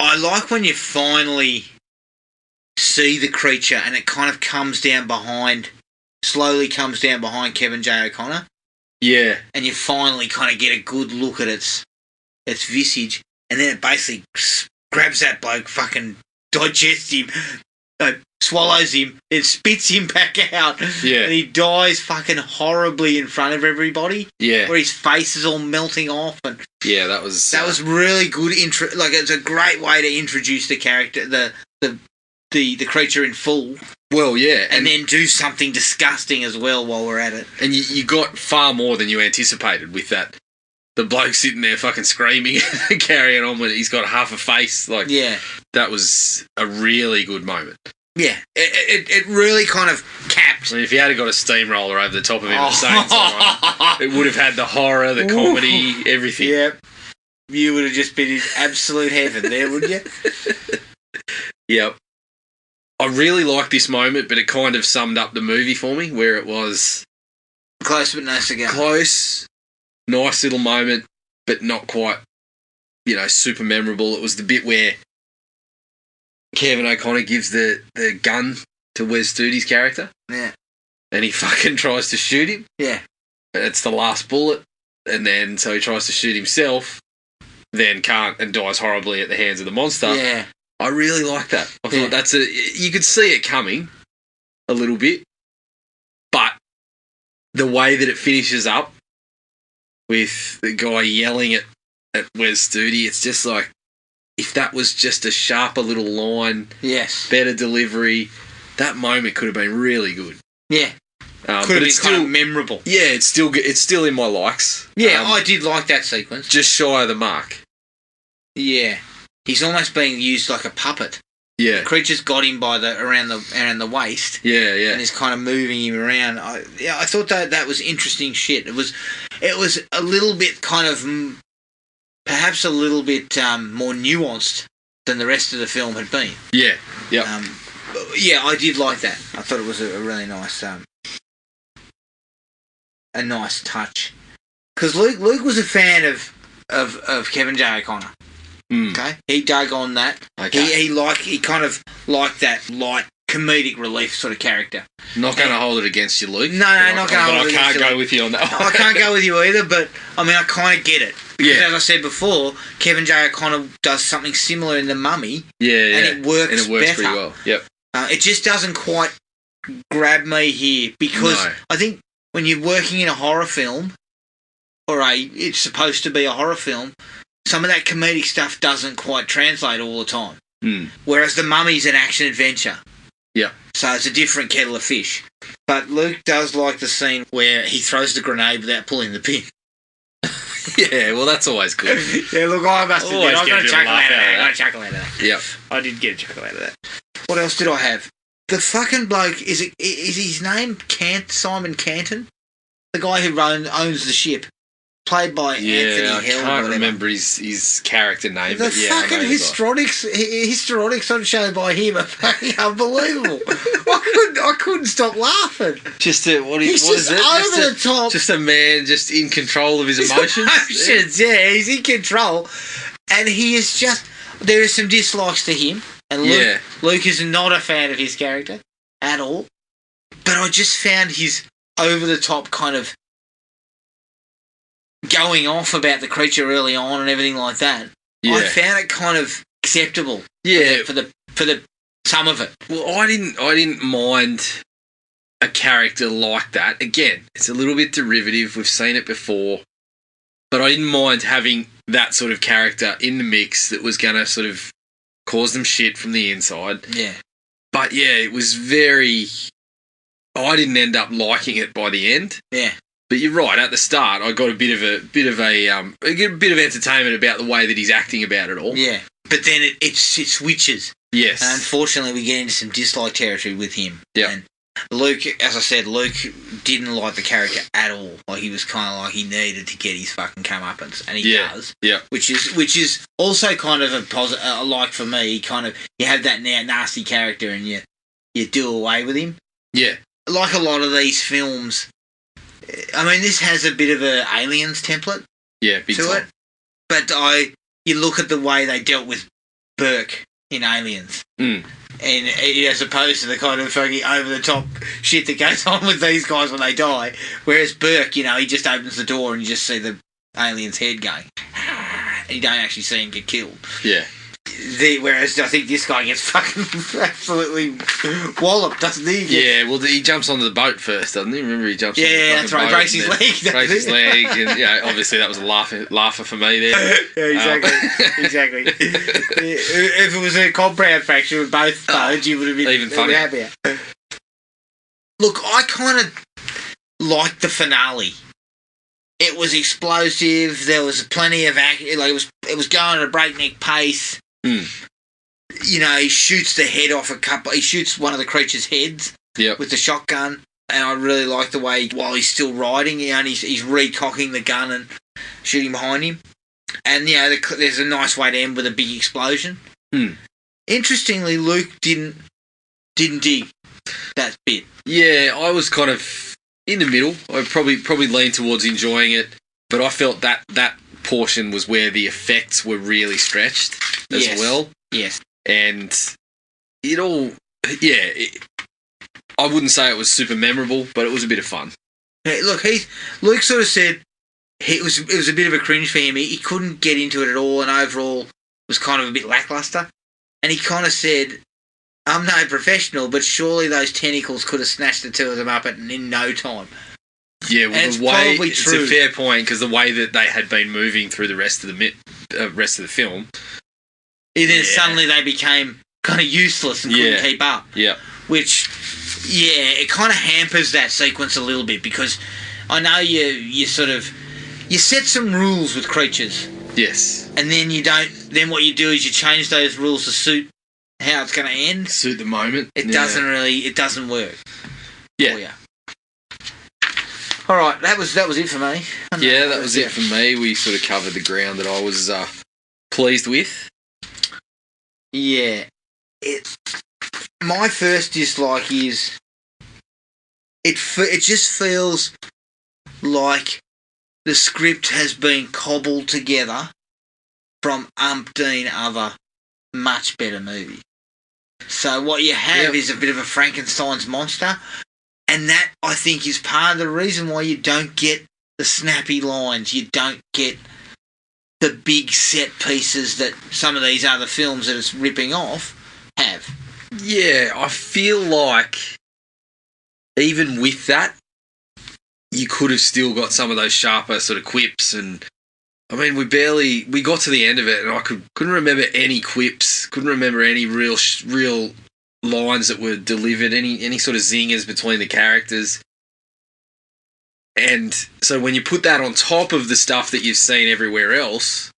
[SPEAKER 2] I like when you finally see the creature and it kind of slowly comes down behind Kevin J. O'Connor.
[SPEAKER 3] Yeah.
[SPEAKER 2] And you finally kind of get a good look at its visage, and then it basically grabs that bloke, fucking digests him, swallows him, and spits him back out.
[SPEAKER 3] Yeah.
[SPEAKER 2] And he dies fucking horribly in front of everybody.
[SPEAKER 3] Yeah.
[SPEAKER 2] Where his face is all melting off. And
[SPEAKER 3] yeah, that was
[SPEAKER 2] really good. It's a great way to introduce the character, the creature in full.
[SPEAKER 3] Well, yeah.
[SPEAKER 2] And then do something disgusting as well while we're at it.
[SPEAKER 3] And you got far more than you anticipated with that. The bloke sitting there fucking screaming and carrying on with it. He's got half a face. Like,
[SPEAKER 2] yeah.
[SPEAKER 3] That was a really good moment.
[SPEAKER 2] Yeah. It really kind of capped.
[SPEAKER 3] I mean, if you had got a steamroller over the top of him at the same time, it would have had the horror, the comedy, everything.
[SPEAKER 2] Yep. You would have just been in absolute heaven there, wouldn't you?
[SPEAKER 3] Yep. I really liked this moment, but it kind of summed up the movie for me, where it was...
[SPEAKER 2] Close but no cigar.
[SPEAKER 3] Close, nice little moment, but not quite, super memorable. It was the bit where Kevin O'Connor gives the gun to Wes Stoodie's character.
[SPEAKER 2] Yeah.
[SPEAKER 3] And he fucking tries to shoot him.
[SPEAKER 2] Yeah.
[SPEAKER 3] And it's the last bullet. And then, so he tries to shoot himself, then can't, and dies horribly at the hands of the monster.
[SPEAKER 2] Yeah.
[SPEAKER 3] I really like that. I thought you could see it coming a little bit, but the way that it finishes up with the guy yelling at Wes Studi, it's just like, if that was just a sharper little line,
[SPEAKER 2] yes,
[SPEAKER 3] better delivery, that moment could have been really good.
[SPEAKER 2] Yeah. Could have been kind of memorable.
[SPEAKER 3] Yeah, it's still in my likes.
[SPEAKER 2] Yeah, I did like that sequence.
[SPEAKER 3] Just shy of the mark.
[SPEAKER 2] Yeah. He's almost being used like a puppet.
[SPEAKER 3] Yeah.
[SPEAKER 2] The creature's got him by around the waist.
[SPEAKER 3] Yeah, yeah.
[SPEAKER 2] And is kind of moving him around. I thought that was interesting shit. It was a little bit kind of perhaps a little bit more nuanced than the rest of the film had been.
[SPEAKER 3] Yeah. Yeah.
[SPEAKER 2] Yeah, I did like that. I thought it was a really nice a nice touch. Because Luke was a fan of Kevin J. O'Connor. Okay, he dug on that.
[SPEAKER 3] Okay.
[SPEAKER 2] He kind of liked that light comedic relief sort of character.
[SPEAKER 3] Not going to hold it against you, Luke.
[SPEAKER 2] No, not going to hold it against you.
[SPEAKER 3] I can't go with you on that one.
[SPEAKER 2] I can't go with you either, but I mean, I kind of get it. Because as I said before, Kevin J. O'Connor does something similar in The Mummy.
[SPEAKER 3] Yeah,
[SPEAKER 2] and it works better.
[SPEAKER 3] Pretty well. Yep.
[SPEAKER 2] It just doesn't quite grab me here because I think when you're working in a horror film, it's supposed to be a horror film, some of that comedic stuff doesn't quite translate all the time. Whereas The Mummy's an action adventure.
[SPEAKER 3] Yeah.
[SPEAKER 2] So it's a different kettle of fish. But Luke does like the scene where he throws the grenade without pulling the pin.
[SPEAKER 3] Yeah, well, that's always good.
[SPEAKER 2] Yeah, look, I must admit, I got a chuckle out of that.
[SPEAKER 3] Yep.
[SPEAKER 2] I did get a chuckle out of that. What else did I have? The fucking bloke, is his name Simon Canton? The guy who owns the ship. Played by Anthony Hill.
[SPEAKER 3] I can't remember his character name.
[SPEAKER 2] The fucking histrionics on show by him are fucking unbelievable. I couldn't stop laughing.
[SPEAKER 3] Just what is it?
[SPEAKER 2] Over the top.
[SPEAKER 3] Just a man just in control of his emotions.
[SPEAKER 2] Yeah, he's in control. And he is just... There are some dislikes to him. And Luke is not a fan of his character at all. But I just found his over-the-top kind of going off about the creature early on and everything like that. Yeah. I found it kind of acceptable.
[SPEAKER 3] Yeah,
[SPEAKER 2] for the some of it.
[SPEAKER 3] Well, I didn't mind a character like that. Again, it's a little bit derivative. We've seen it before, but I didn't mind having that sort of character in the mix that was going to sort of cause them shit from the inside.
[SPEAKER 2] Yeah.
[SPEAKER 3] But yeah, it was very. I didn't end up liking it by the end.
[SPEAKER 2] Yeah.
[SPEAKER 3] But you're right. At the start, I got a bit of entertainment about the way that he's acting about it all.
[SPEAKER 2] Yeah, but then it switches
[SPEAKER 3] Yes.
[SPEAKER 2] And unfortunately, we get into some dislike territory with him.
[SPEAKER 3] Yeah.
[SPEAKER 2] And Luke, as I said, Luke didn't like the character at all. Like, he was kind of like he needed to get his fucking comeuppance, and he does.
[SPEAKER 3] Yeah.
[SPEAKER 2] Which is also kind of a positive. Like for me, kind of you have that nasty character, and you do away with him.
[SPEAKER 3] Yeah.
[SPEAKER 2] Like a lot of these films, I mean, this has a bit of a Aliens template
[SPEAKER 3] Yeah, big
[SPEAKER 2] to
[SPEAKER 3] time.
[SPEAKER 2] it, but you look at the way they dealt with Burke in Aliens, and as opposed to the kind of fucking over the top shit that goes on with these guys when they die, whereas Burke, he just opens the door and you just see the alien's head going, and you don't actually see him get killed.
[SPEAKER 3] Yeah.
[SPEAKER 2] Whereas I think this guy gets fucking absolutely walloped, doesn't he?
[SPEAKER 3] Yeah, well, he jumps onto the boat first, doesn't he? Remember, he jumps on the
[SPEAKER 2] that's right.
[SPEAKER 3] boat
[SPEAKER 2] Breaks his leg.
[SPEAKER 3] Breaks his leg, and obviously that was a laugher for me there.
[SPEAKER 2] Yeah, exactly. If it was a compound fracture with both bones, you would have been
[SPEAKER 3] even funnier.
[SPEAKER 2] Happier. Look, I kind of liked the finale. It was explosive. There was plenty of action. Like it was going at a breakneck pace. He shoots the head off he shoots one of the creature's heads with the shotgun, and I really like the way while he's still riding, he's recocking the gun and shooting behind him, and there's a nice way to end with a big explosion. Interestingly, Luke didn't dig that bit.
[SPEAKER 3] Yeah, I was kind of in the middle. I probably leaned towards enjoying it, but I felt that portion was where the effects were really stretched as well.
[SPEAKER 2] Yes.
[SPEAKER 3] And it all, I wouldn't say it was super memorable, but it was a bit of fun.
[SPEAKER 2] Hey, look, Luke sort of said it was a bit of a cringe for him. He couldn't get into it at all, and overall was kind of a bit lackluster. And he kind of said, "I'm no professional, but surely those tentacles could have snatched the two of them up in no time."
[SPEAKER 3] Yeah, well,
[SPEAKER 2] it's probably true.
[SPEAKER 3] It's a fair point, because the way that they had been moving through the rest of the film.
[SPEAKER 2] And then suddenly they became kind of useless and couldn't keep up.
[SPEAKER 3] Yeah.
[SPEAKER 2] Which, it kind of hampers that sequence a little bit, because I know you set some rules with creatures.
[SPEAKER 3] Yes.
[SPEAKER 2] And then then what you do is you change those rules to suit how it's going to end.
[SPEAKER 3] Suit the moment.
[SPEAKER 2] It doesn't work.
[SPEAKER 3] Yeah.
[SPEAKER 2] For you. All right, that was it for me.
[SPEAKER 3] Yeah, that was it for me. We sort of covered the ground that I was pleased with.
[SPEAKER 2] Yeah. My first dislike is it just feels like the script has been cobbled together from umpteen other much better movies. So what you have is a bit of a Frankenstein's monster, and that, I think, is part of the reason why you don't get the snappy lines, you don't get the big set pieces that some of these other films that it's ripping off have.
[SPEAKER 3] Yeah, I feel like even with that, you could have still got some of those sharper sort of quips, and I mean, we got to the end of it, and I couldn't remember any quips, couldn't remember any real lines that were delivered, any sort of zingers between the characters. And so when you put that on top of the stuff that you've seen everywhere else,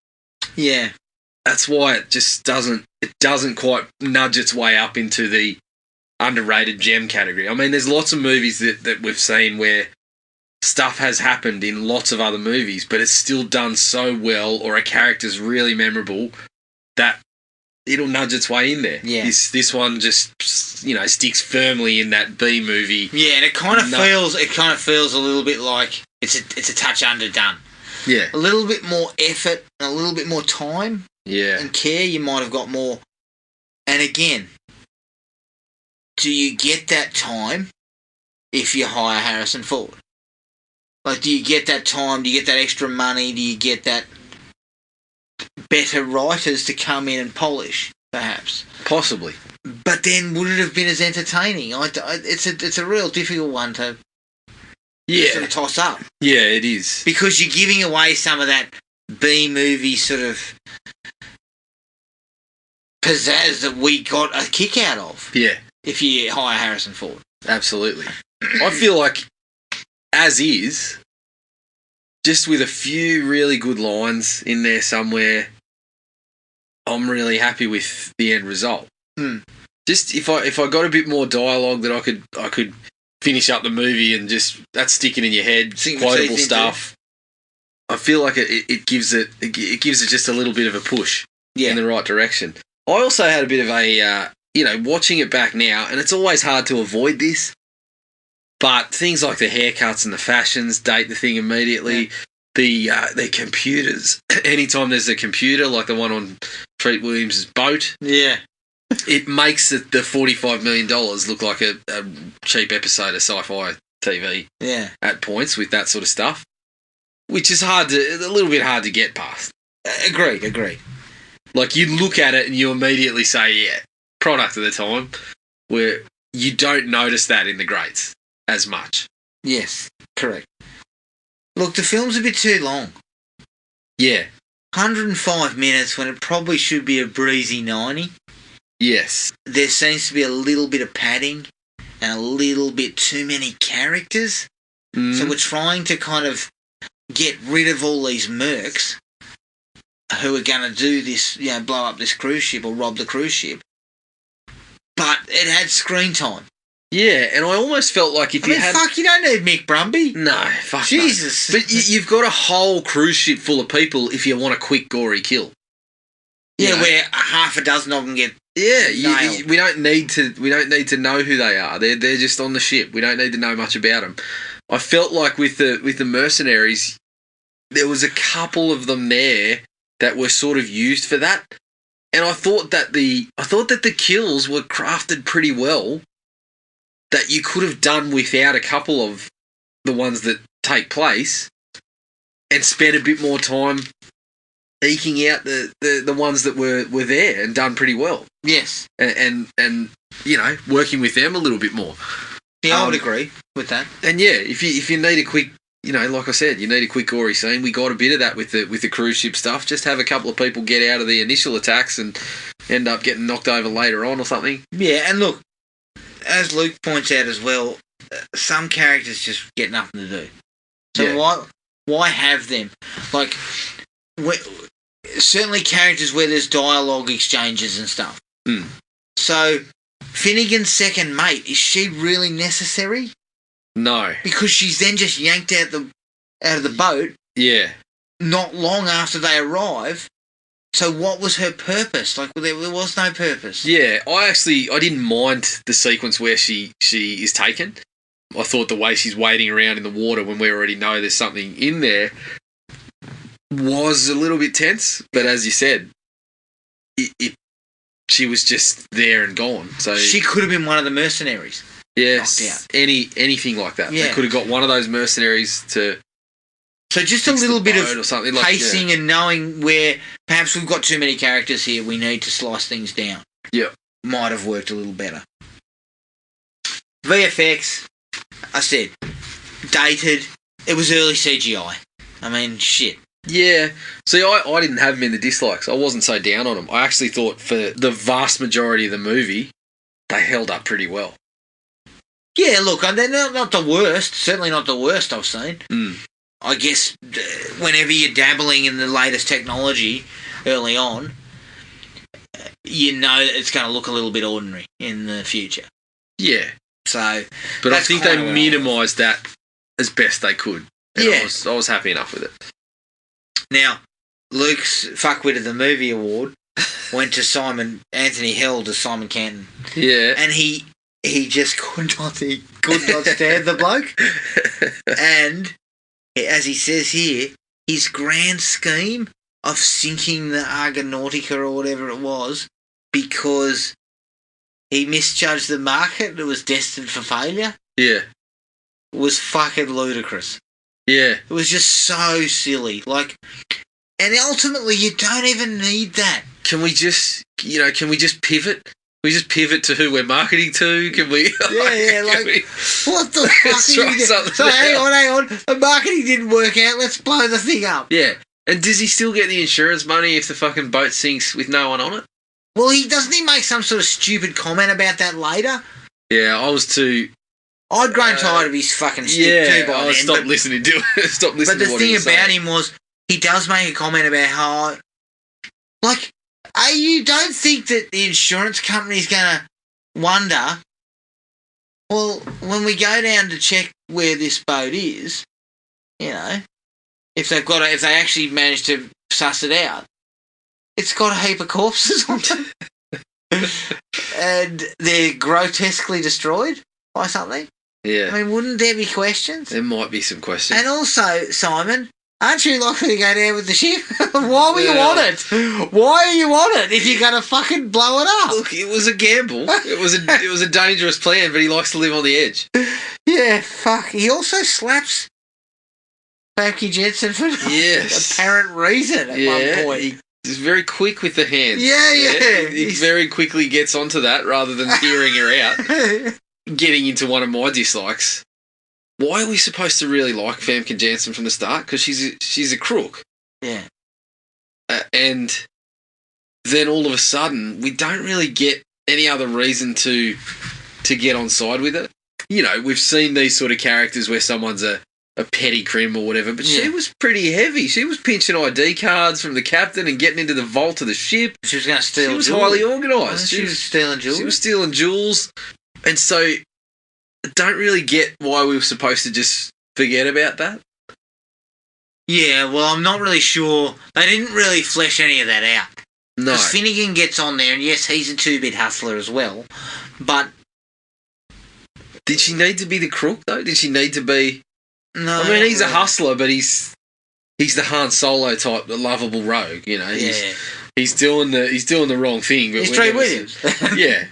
[SPEAKER 3] that's why it just doesn't quite nudge its way up into the underrated gem category. I mean, there's lots of movies that we've seen where stuff has happened in lots of other movies, but it's still done so well, or a character's really memorable, that it'll nudge its way in there.
[SPEAKER 2] Yeah.
[SPEAKER 3] This one just, sticks firmly in that B movie.
[SPEAKER 2] Yeah, and it kind of feels a little bit like it's a touch underdone.
[SPEAKER 3] Yeah.
[SPEAKER 2] A little bit more effort and a little bit more time and care, you might have got more. And again, do you get that time if you hire Harrison Ford? Like, do you get that time? Do you get that extra money? Do you get that better writers to come in and polish, perhaps?
[SPEAKER 3] Possibly.
[SPEAKER 2] But then, would it have been as entertaining? It's a real difficult one to sort of toss up.
[SPEAKER 3] Yeah, it is.
[SPEAKER 2] Because you're giving away some of that B-movie sort of pizzazz that we got a kick out of.
[SPEAKER 3] Yeah.
[SPEAKER 2] If you hire Harrison Ford.
[SPEAKER 3] Absolutely. I feel like, as is, just with a few really good lines in there somewhere, I'm really happy with the end result. Just if I got a bit more dialogue that I could finish up the movie and just that's sticking in your head, quotable stuff. I feel like it gives it just a little bit of a push in the right direction. I also had a bit of a watching it back now, and it's always hard to avoid this, but things like the haircuts and the fashions date the thing immediately. Yeah. The computers. Anytime there's a computer, like the one on Treat Williams' boat, it makes the $45 million look like a cheap episode of sci-fi TV. Yeah, at points with that sort of stuff. Which is a little bit hard to get past. Agreed. Like, you look at it and you immediately say, product of the time, where you don't notice that in the greats as much.
[SPEAKER 2] Yes, correct. Look, the film's a bit too long.
[SPEAKER 3] Yeah.
[SPEAKER 2] 105 minutes when it probably should be a breezy 90.
[SPEAKER 3] Yes.
[SPEAKER 2] There seems to be a little bit of padding and a little bit too many characters. So we're trying to kind of get rid of all these mercs who are going to do this, blow up this cruise ship or rob the cruise ship. But it had screen time.
[SPEAKER 3] Yeah, and I almost felt like if you
[SPEAKER 2] don't need Mick Brumby.
[SPEAKER 3] No, fuck
[SPEAKER 2] Jesus.
[SPEAKER 3] No. But you've got a whole cruise ship full of people if you want a quick, gory kill.
[SPEAKER 2] Where half a dozen of them get
[SPEAKER 3] we don't need to know who they are. They're just on the ship. We don't need to know much about them. I felt like with the mercenaries, there was a couple of them there that were sort of used for that, and I thought that the kills were crafted pretty well. That you could have done without a couple of the ones that take place, and spent a bit more time eking out the ones that were there and done pretty well.
[SPEAKER 2] Yes,
[SPEAKER 3] and working with them a little bit more.
[SPEAKER 2] Yeah, I would agree with that.
[SPEAKER 3] And if you need a quick, like I said, you need a quick gory scene. We got a bit of that with the cruise ship stuff. Just have a couple of people get out of the initial attacks and end up getting knocked over later on or something.
[SPEAKER 2] Yeah, and look, as Luke points out as well, some characters just get nothing to do. So why have them? Like, certainly characters where there's dialogue exchanges and stuff. So Finnegan's second mate, is she really necessary?
[SPEAKER 3] No. Because
[SPEAKER 2] she's then just yanked out of the boat.
[SPEAKER 3] Yeah.
[SPEAKER 2] Not long after they arrive. So what was her purpose? Like, there was no purpose.
[SPEAKER 3] Yeah, I didn't mind the sequence where she is taken. I thought the way she's waiting around in the water when we already know there's something in there was a little bit tense. But as you said, she was just there and gone. So
[SPEAKER 2] she could have been one of the mercenaries.
[SPEAKER 3] Yes, anything like that. Yeah. They could have got one of those mercenaries to.
[SPEAKER 2] So just a little bit of pacing and knowing where perhaps we've got too many characters here, we need to slice things down.
[SPEAKER 3] Yeah.
[SPEAKER 2] Might have worked a little better. VFX, I said, dated. It was early CGI. I mean, shit.
[SPEAKER 3] Yeah. See, I didn't have them in the dislikes. I wasn't so down on them. I actually thought for the vast majority of the movie, they held up pretty well.
[SPEAKER 2] Yeah, look, they're not the worst. Certainly not the worst I've seen. I guess whenever you're dabbling in the latest technology early on, you know that it's going to look a little bit ordinary in the future.
[SPEAKER 3] Yeah.
[SPEAKER 2] So,
[SPEAKER 3] but I think they minimised that as best they could. And I was happy enough with it.
[SPEAKER 2] Now, Luke's Fuckwit of the Movie Award went to Anthony Held as Simon Canton.
[SPEAKER 3] Yeah.
[SPEAKER 2] And he just could not stand the bloke. And as he says here, his grand scheme of sinking the Argonautica or whatever it was because he misjudged the market and it was destined for failure.
[SPEAKER 3] Yeah.
[SPEAKER 2] Was fucking ludicrous.
[SPEAKER 3] Yeah.
[SPEAKER 2] It was just so silly. And ultimately you don't even need that.
[SPEAKER 3] Can we just pivot? We just pivot to who we're marketing to? Can we?
[SPEAKER 2] Yeah, what the fuck are you doing? So hang on. The marketing didn't work out. Let's blow the thing up.
[SPEAKER 3] Yeah. And does he still get the insurance money if the fucking boat sinks with no one on it?
[SPEAKER 2] Well, doesn't he make some sort of stupid comment about that later?
[SPEAKER 3] Yeah,
[SPEAKER 2] I'd grown tired of his fucking stick too by then.
[SPEAKER 3] Stopped listening to it.
[SPEAKER 2] But the thing about him was, he does make a comment about how, You don't think that the insurance company's going to wonder, well, when we go down to check where this boat is, you know, if they actually manage to suss it out, it's got a heap of corpses on it. And they're grotesquely destroyed by something.
[SPEAKER 3] Yeah.
[SPEAKER 2] I mean, wouldn't there be questions?
[SPEAKER 3] There might be some questions.
[SPEAKER 2] And also, Simon, aren't you likely to go down with the ship? Why were you on it? Why are you on it if you're going to fucking blow it up?
[SPEAKER 3] Look, it was a gamble. It was a dangerous plan, but he likes to live on the edge.
[SPEAKER 2] Yeah, fuck. He also slaps Famke Jensen for
[SPEAKER 3] yes.
[SPEAKER 2] apparent reason at one point.
[SPEAKER 3] He's very quick with the hands.
[SPEAKER 2] Yeah.
[SPEAKER 3] He very quickly gets onto that rather than hearing her out. Getting into one of my dislikes. Why are we supposed to really like Famke Janssen from the start? Because she's a crook.
[SPEAKER 2] Yeah.
[SPEAKER 3] And then all of a sudden, we don't really get any other reason to get on side with it. You know, we've seen these sort of characters where someone's a petty crim or whatever, but she was pretty heavy. She was pinching ID cards from the captain and getting into the vault of the ship.
[SPEAKER 2] She was going to steal jewels.
[SPEAKER 3] She was highly organised.
[SPEAKER 2] She was stealing jewels.
[SPEAKER 3] She was stealing jewels. And so, I don't really get why we were supposed to just forget about that.
[SPEAKER 2] Yeah, well, I'm not really sure. They didn't really flesh any of that out.
[SPEAKER 3] No.
[SPEAKER 2] Because Finnegan gets on there, and yes, he's a two-bit hustler as well, but...
[SPEAKER 3] Did she need to be the crook, though? Did she need to be...
[SPEAKER 2] No.
[SPEAKER 3] I mean, he's a hustler, but he's the Han Solo type, the lovable rogue, you know. He's doing the wrong thing. But
[SPEAKER 2] he's Trey Williams.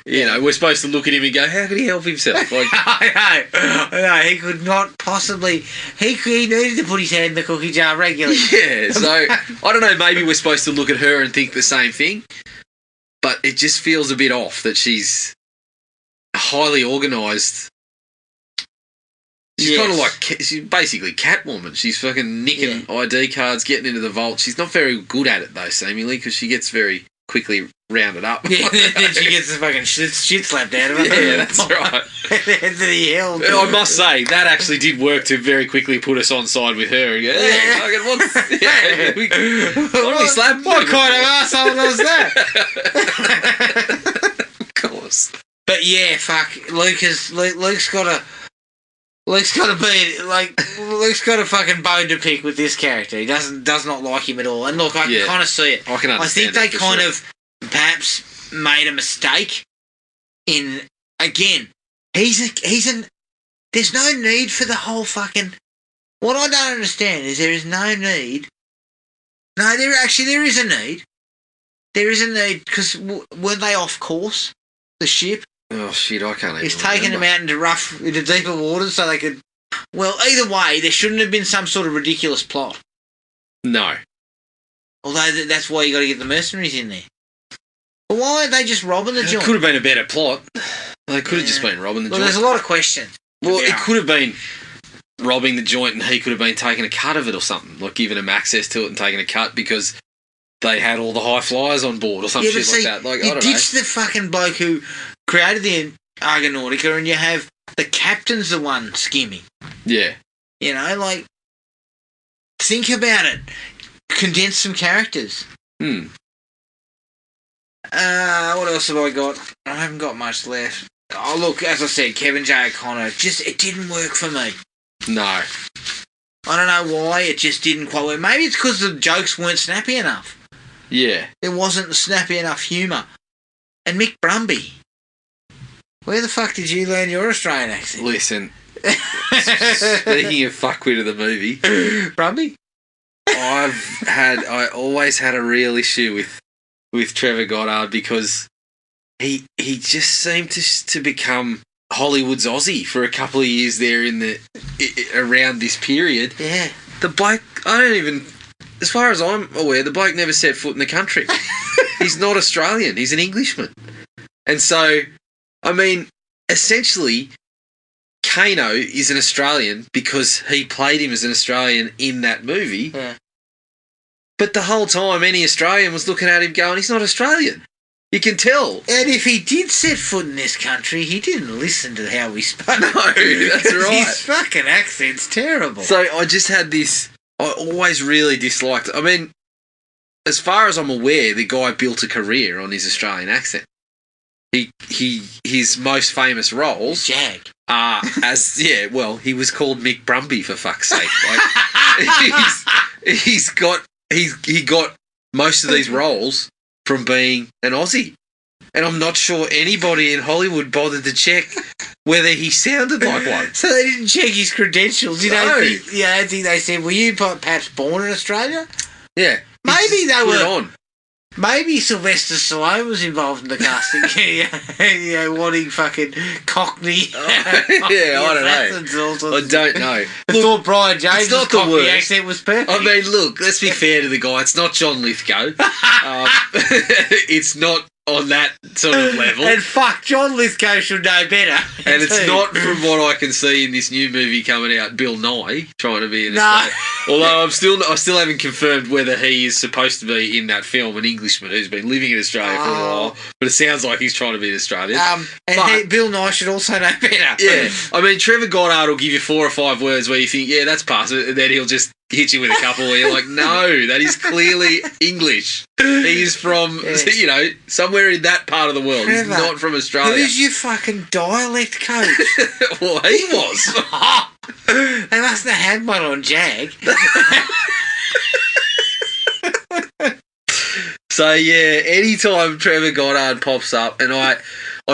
[SPEAKER 3] You know, we're supposed to look at him and go, how could he help himself? Like,
[SPEAKER 2] I know, he could not possibly... He needed to put his hand in the cookie jar regularly.
[SPEAKER 3] Yeah, so, I don't know, maybe we're supposed to look at her and think the same thing, but it just feels a bit off that she's highly organised. She's kind of like, she's basically Catwoman. She's fucking nicking ID cards, getting into the vault. She's not very good at it, though, seemingly, because she gets very quickly rounded up.
[SPEAKER 2] Yeah, then she gets the fucking shit slapped out of her.
[SPEAKER 3] Yeah, that's right. I must say, that actually did work to very quickly put us on side with her. And go, hey, fucking
[SPEAKER 2] what kind of asshole was that?
[SPEAKER 3] Of course.
[SPEAKER 2] But yeah, fuck, Luke's got a fucking bone to pick with this character. He does not like him at all. And look, I can kind of see it.
[SPEAKER 3] I can understand.
[SPEAKER 2] I think they kind of perhaps made a mistake in, again, there's no need for the whole fucking, what I don't understand is there is no need. No, there is a need. There is a need, because weren't they off course, the ship?
[SPEAKER 3] Oh shit, I can't even
[SPEAKER 2] He's taking them out into deeper waters so they could... Well, either way, there shouldn't have been some sort of ridiculous plot.
[SPEAKER 3] No.
[SPEAKER 2] Although that's why you got to get the mercenaries in there. But why aren't they just robbing the joint?
[SPEAKER 3] It could have been a better plot. They could have just been robbing the joint.
[SPEAKER 2] Well, there's a lot of questions.
[SPEAKER 3] Well, it could have been robbing the joint and he could have been taking a cut of it or something, like giving them access to it and taking a cut because they had all the high flyers on board or something like that. Like,
[SPEAKER 2] you ditch the fucking bloke who created the Argonautica and you have the captain's the one skimming.
[SPEAKER 3] Yeah.
[SPEAKER 2] You know, like, think about it. Condense some characters.
[SPEAKER 3] What
[SPEAKER 2] else have I got? I haven't got much left. Oh, look, as I said, Kevin J. O'Connor, it didn't work for me.
[SPEAKER 3] No.
[SPEAKER 2] I don't know why, it just didn't quite work. Maybe it's because the jokes weren't snappy enough.
[SPEAKER 3] Yeah.
[SPEAKER 2] There wasn't snappy enough humour. And Mick Brumby. Where the fuck did you learn your Australian accent?
[SPEAKER 3] Listen, speaking of fuckwit of the movie,
[SPEAKER 2] Brumby?
[SPEAKER 3] I always had a real issue with Trevor Goddard because he just seemed to become Hollywood's Aussie for a couple of years there around this period.
[SPEAKER 2] Yeah.
[SPEAKER 3] The bloke, as far as I'm aware, the bloke never set foot in the country. He's not Australian. He's an Englishman. And so, I mean, essentially, Kano is an Australian because he played him as an Australian in that movie.
[SPEAKER 2] Yeah.
[SPEAKER 3] But the whole time, any Australian was looking at him going, he's not Australian. You can tell.
[SPEAKER 2] And if he did set foot in this country, he didn't listen to how we spoke.
[SPEAKER 3] No, that's right.
[SPEAKER 2] His fucking accent's terrible.
[SPEAKER 3] So I just had this... I always really disliked... I mean, as far as I'm aware, the guy built a career on his Australian accent. His most famous roles
[SPEAKER 2] Jag.
[SPEAKER 3] are he was called Mick Brumby, for fuck's sake. Like, he got most of these roles from being an Aussie. And I'm not sure anybody in Hollywood bothered to check whether he sounded like one.
[SPEAKER 2] So they didn't check his credentials. You
[SPEAKER 3] No.
[SPEAKER 2] don't think they said, were you perhaps born in Australia?
[SPEAKER 3] Yeah.
[SPEAKER 2] Maybe they
[SPEAKER 3] Put it
[SPEAKER 2] were.
[SPEAKER 3] on.
[SPEAKER 2] Maybe Sylvester Stallone was involved in the casting. Wanting fucking Cockney.
[SPEAKER 3] I don't know. I don't know.
[SPEAKER 2] I thought Brian James'
[SPEAKER 3] not the
[SPEAKER 2] Cockney
[SPEAKER 3] worst.
[SPEAKER 2] accent was perfect.
[SPEAKER 3] I mean, look, let's be fair to the guy. It's not John Lithgow. It's not on that sort of level.
[SPEAKER 2] And fuck, John Lithgow should know better.
[SPEAKER 3] And it's
[SPEAKER 2] too.
[SPEAKER 3] not, from what I can see in this new movie coming out, Bill Nye trying to be in
[SPEAKER 2] No.
[SPEAKER 3] Australia. Although I still haven't confirmed whether he is supposed to be in that film an Englishman who's been living in Australia for a while. But it sounds like he's trying to be in Australia.
[SPEAKER 2] Bill Nye should also know better.
[SPEAKER 3] Yeah, I mean, Trevor Goddard will give you 4 or 5 words where you think, yeah, that's past it, and then he'll just hit you with a couple where you're like, no, that is clearly English. He is from, somewhere in that part of the world. He's
[SPEAKER 2] Trevor,
[SPEAKER 3] not from Australia.
[SPEAKER 2] Who's your fucking dialect coach?
[SPEAKER 3] Well, he was.
[SPEAKER 2] They must have had one on Jag.
[SPEAKER 3] So, yeah, anytime Trevor Goddard pops up, and I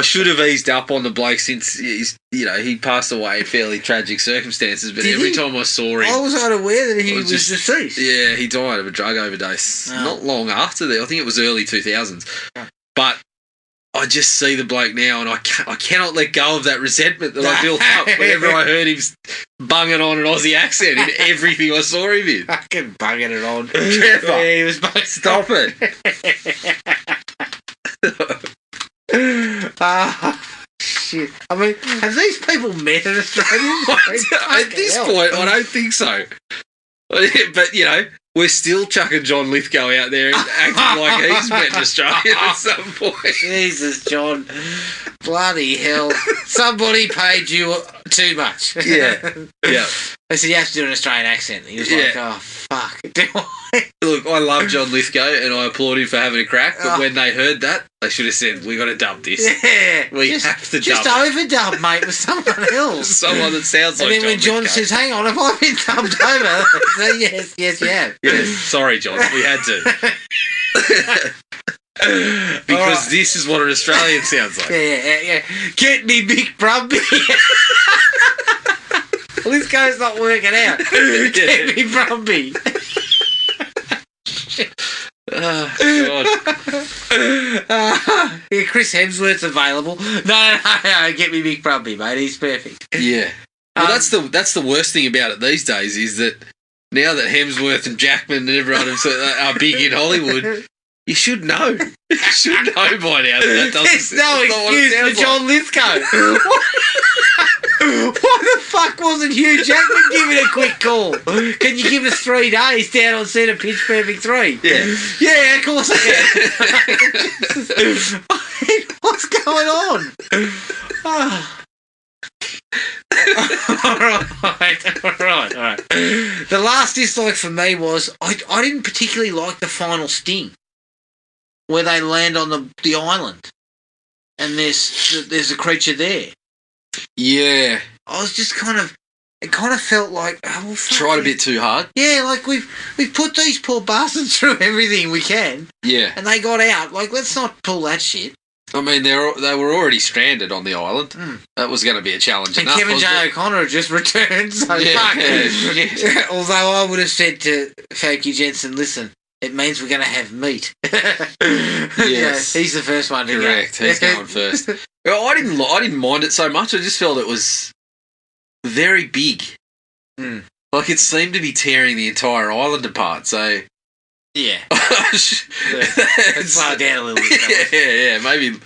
[SPEAKER 3] should have eased up on the bloke since he passed away in fairly tragic circumstances, but every time I saw him,
[SPEAKER 2] I was unaware that he was deceased.
[SPEAKER 3] Yeah, he died of a drug overdose not long after that. I think it was early 2000s. But I just see the bloke now, and I cannot let go of that resentment that I built up whenever I heard him bunging on an Aussie accent in everything I saw him in.
[SPEAKER 2] Fucking bunging it on.
[SPEAKER 3] Trevor,
[SPEAKER 2] Yeah, he was bunging.
[SPEAKER 3] stop it.
[SPEAKER 2] Shit. I mean, have these people met an Australian?
[SPEAKER 3] At this point, I don't think so. But, we're still chucking John Lithgow out there and acting like he's met an Australian at some point.
[SPEAKER 2] Jesus, John. Bloody hell. Somebody paid you too much.
[SPEAKER 3] Yeah.
[SPEAKER 2] They said you have to do an Australian accent. He was like, oh, fuck. Do I?
[SPEAKER 3] Look, I love John Lithgow and I applaud him for having a crack, but when they heard that, they should have said, we got to dub this.
[SPEAKER 2] Yeah.
[SPEAKER 3] We have to dub
[SPEAKER 2] just
[SPEAKER 3] it.
[SPEAKER 2] overdub, mate, with someone else.
[SPEAKER 3] Someone that sounds like
[SPEAKER 2] And then when John
[SPEAKER 3] Lithgow.
[SPEAKER 2] says, hang on, have I been dubbed over? So, yes, you have.
[SPEAKER 3] Yes, sorry, John, we had to. Because this is what an Australian sounds like.
[SPEAKER 2] Yeah. Get me Mick Brumby. Well, this guy's not working out. Get me Brumby.
[SPEAKER 3] Oh, God.
[SPEAKER 2] Yeah, Chris Hemsworth's available. No, get me Mick Brumby, mate. He's perfect.
[SPEAKER 3] Yeah. Well, that's the worst thing about it these days is that now that Hemsworth and Jackman and everyone are big in Hollywood, you should know. You should know by now that doesn't.
[SPEAKER 2] There's no excuse for John Lithgow. Why the fuck wasn't Hugh Jackman giving a quick call? Can you give us 3 days down on set of Pitch Perfect 3? Yeah, of course I can. What's going on? All right. The last dislike for me was I didn't particularly like the final sting where they land on the island and there's a creature there.
[SPEAKER 3] Yeah.
[SPEAKER 2] I was just it kind of felt like, oh, well, fuck
[SPEAKER 3] Tried a
[SPEAKER 2] it.
[SPEAKER 3] bit too hard.
[SPEAKER 2] Yeah, like we've put these poor bastards through everything we can,
[SPEAKER 3] Yeah.
[SPEAKER 2] and they got out. Like, let's not pull that shit.
[SPEAKER 3] I mean, they were already stranded on the island. That was going to be a challenge
[SPEAKER 2] And
[SPEAKER 3] enough.
[SPEAKER 2] Kevin
[SPEAKER 3] wasn't
[SPEAKER 2] J.
[SPEAKER 3] it?
[SPEAKER 2] O'Connor had just returned, so
[SPEAKER 3] Yeah,
[SPEAKER 2] fuck.
[SPEAKER 3] yeah.
[SPEAKER 2] Although I would have said to Fakey Jensen, listen, it means we're going to have meat.
[SPEAKER 3] Yes.
[SPEAKER 2] He's the first one to go.
[SPEAKER 3] Correct. He's going first. Well, I didn't mind it so much. I just felt it was very big. Like it seemed to be tearing the entire island apart. So
[SPEAKER 2] Yeah. Let's slow it down a little bit.
[SPEAKER 3] yeah. Maybe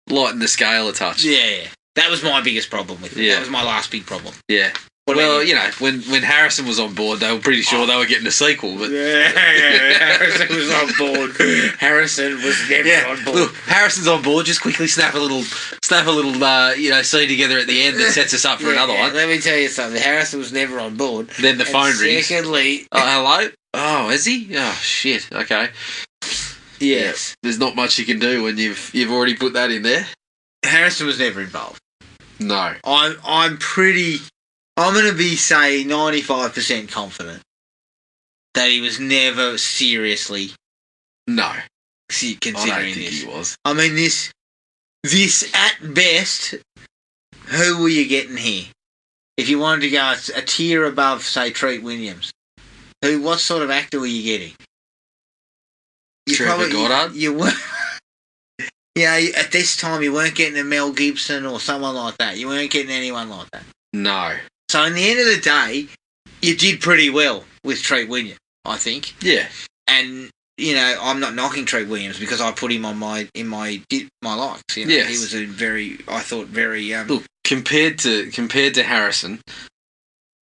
[SPEAKER 3] lighten the scale a touch.
[SPEAKER 2] Yeah. That was my biggest problem with it.
[SPEAKER 3] Yeah.
[SPEAKER 2] That was my last big problem.
[SPEAKER 3] Yeah. Well, when Harrison was on board, they were pretty sure they were getting a sequel. But
[SPEAKER 2] Harrison was on board. Harrison was never on board.
[SPEAKER 3] Look, Harrison's on board. Just quickly snap a little, scene together at the end that sets us up for another one.
[SPEAKER 2] Let me tell you something. Harrison was never on board.
[SPEAKER 3] Then the phone rings.
[SPEAKER 2] Secondly,
[SPEAKER 3] Oh, hello. Oh, is he? Oh, shit. Okay.
[SPEAKER 2] Yes.
[SPEAKER 3] There's not much you can do when you've already put that in there.
[SPEAKER 2] Harrison was never involved.
[SPEAKER 3] No.
[SPEAKER 2] I'm going to be, say, 95% confident that he was never seriously
[SPEAKER 3] No.
[SPEAKER 2] considering
[SPEAKER 3] I don't think
[SPEAKER 2] this.
[SPEAKER 3] he was.
[SPEAKER 2] I mean, this at best, who were you getting here? If you wanted to go a tier above, say, Treat Williams, what sort of actor were you getting?
[SPEAKER 3] Trevor Goddard?
[SPEAKER 2] You weren't. At this time, you weren't getting a Mel Gibson or someone like that. You weren't getting anyone like that.
[SPEAKER 3] No.
[SPEAKER 2] So, in the end of the day, you did pretty well with Treat Williams, I think.
[SPEAKER 3] Yeah.
[SPEAKER 2] And, I'm not knocking Treat Williams because I put him on my likes.
[SPEAKER 3] Yes.
[SPEAKER 2] He was very
[SPEAKER 3] Look, compared to Harrison,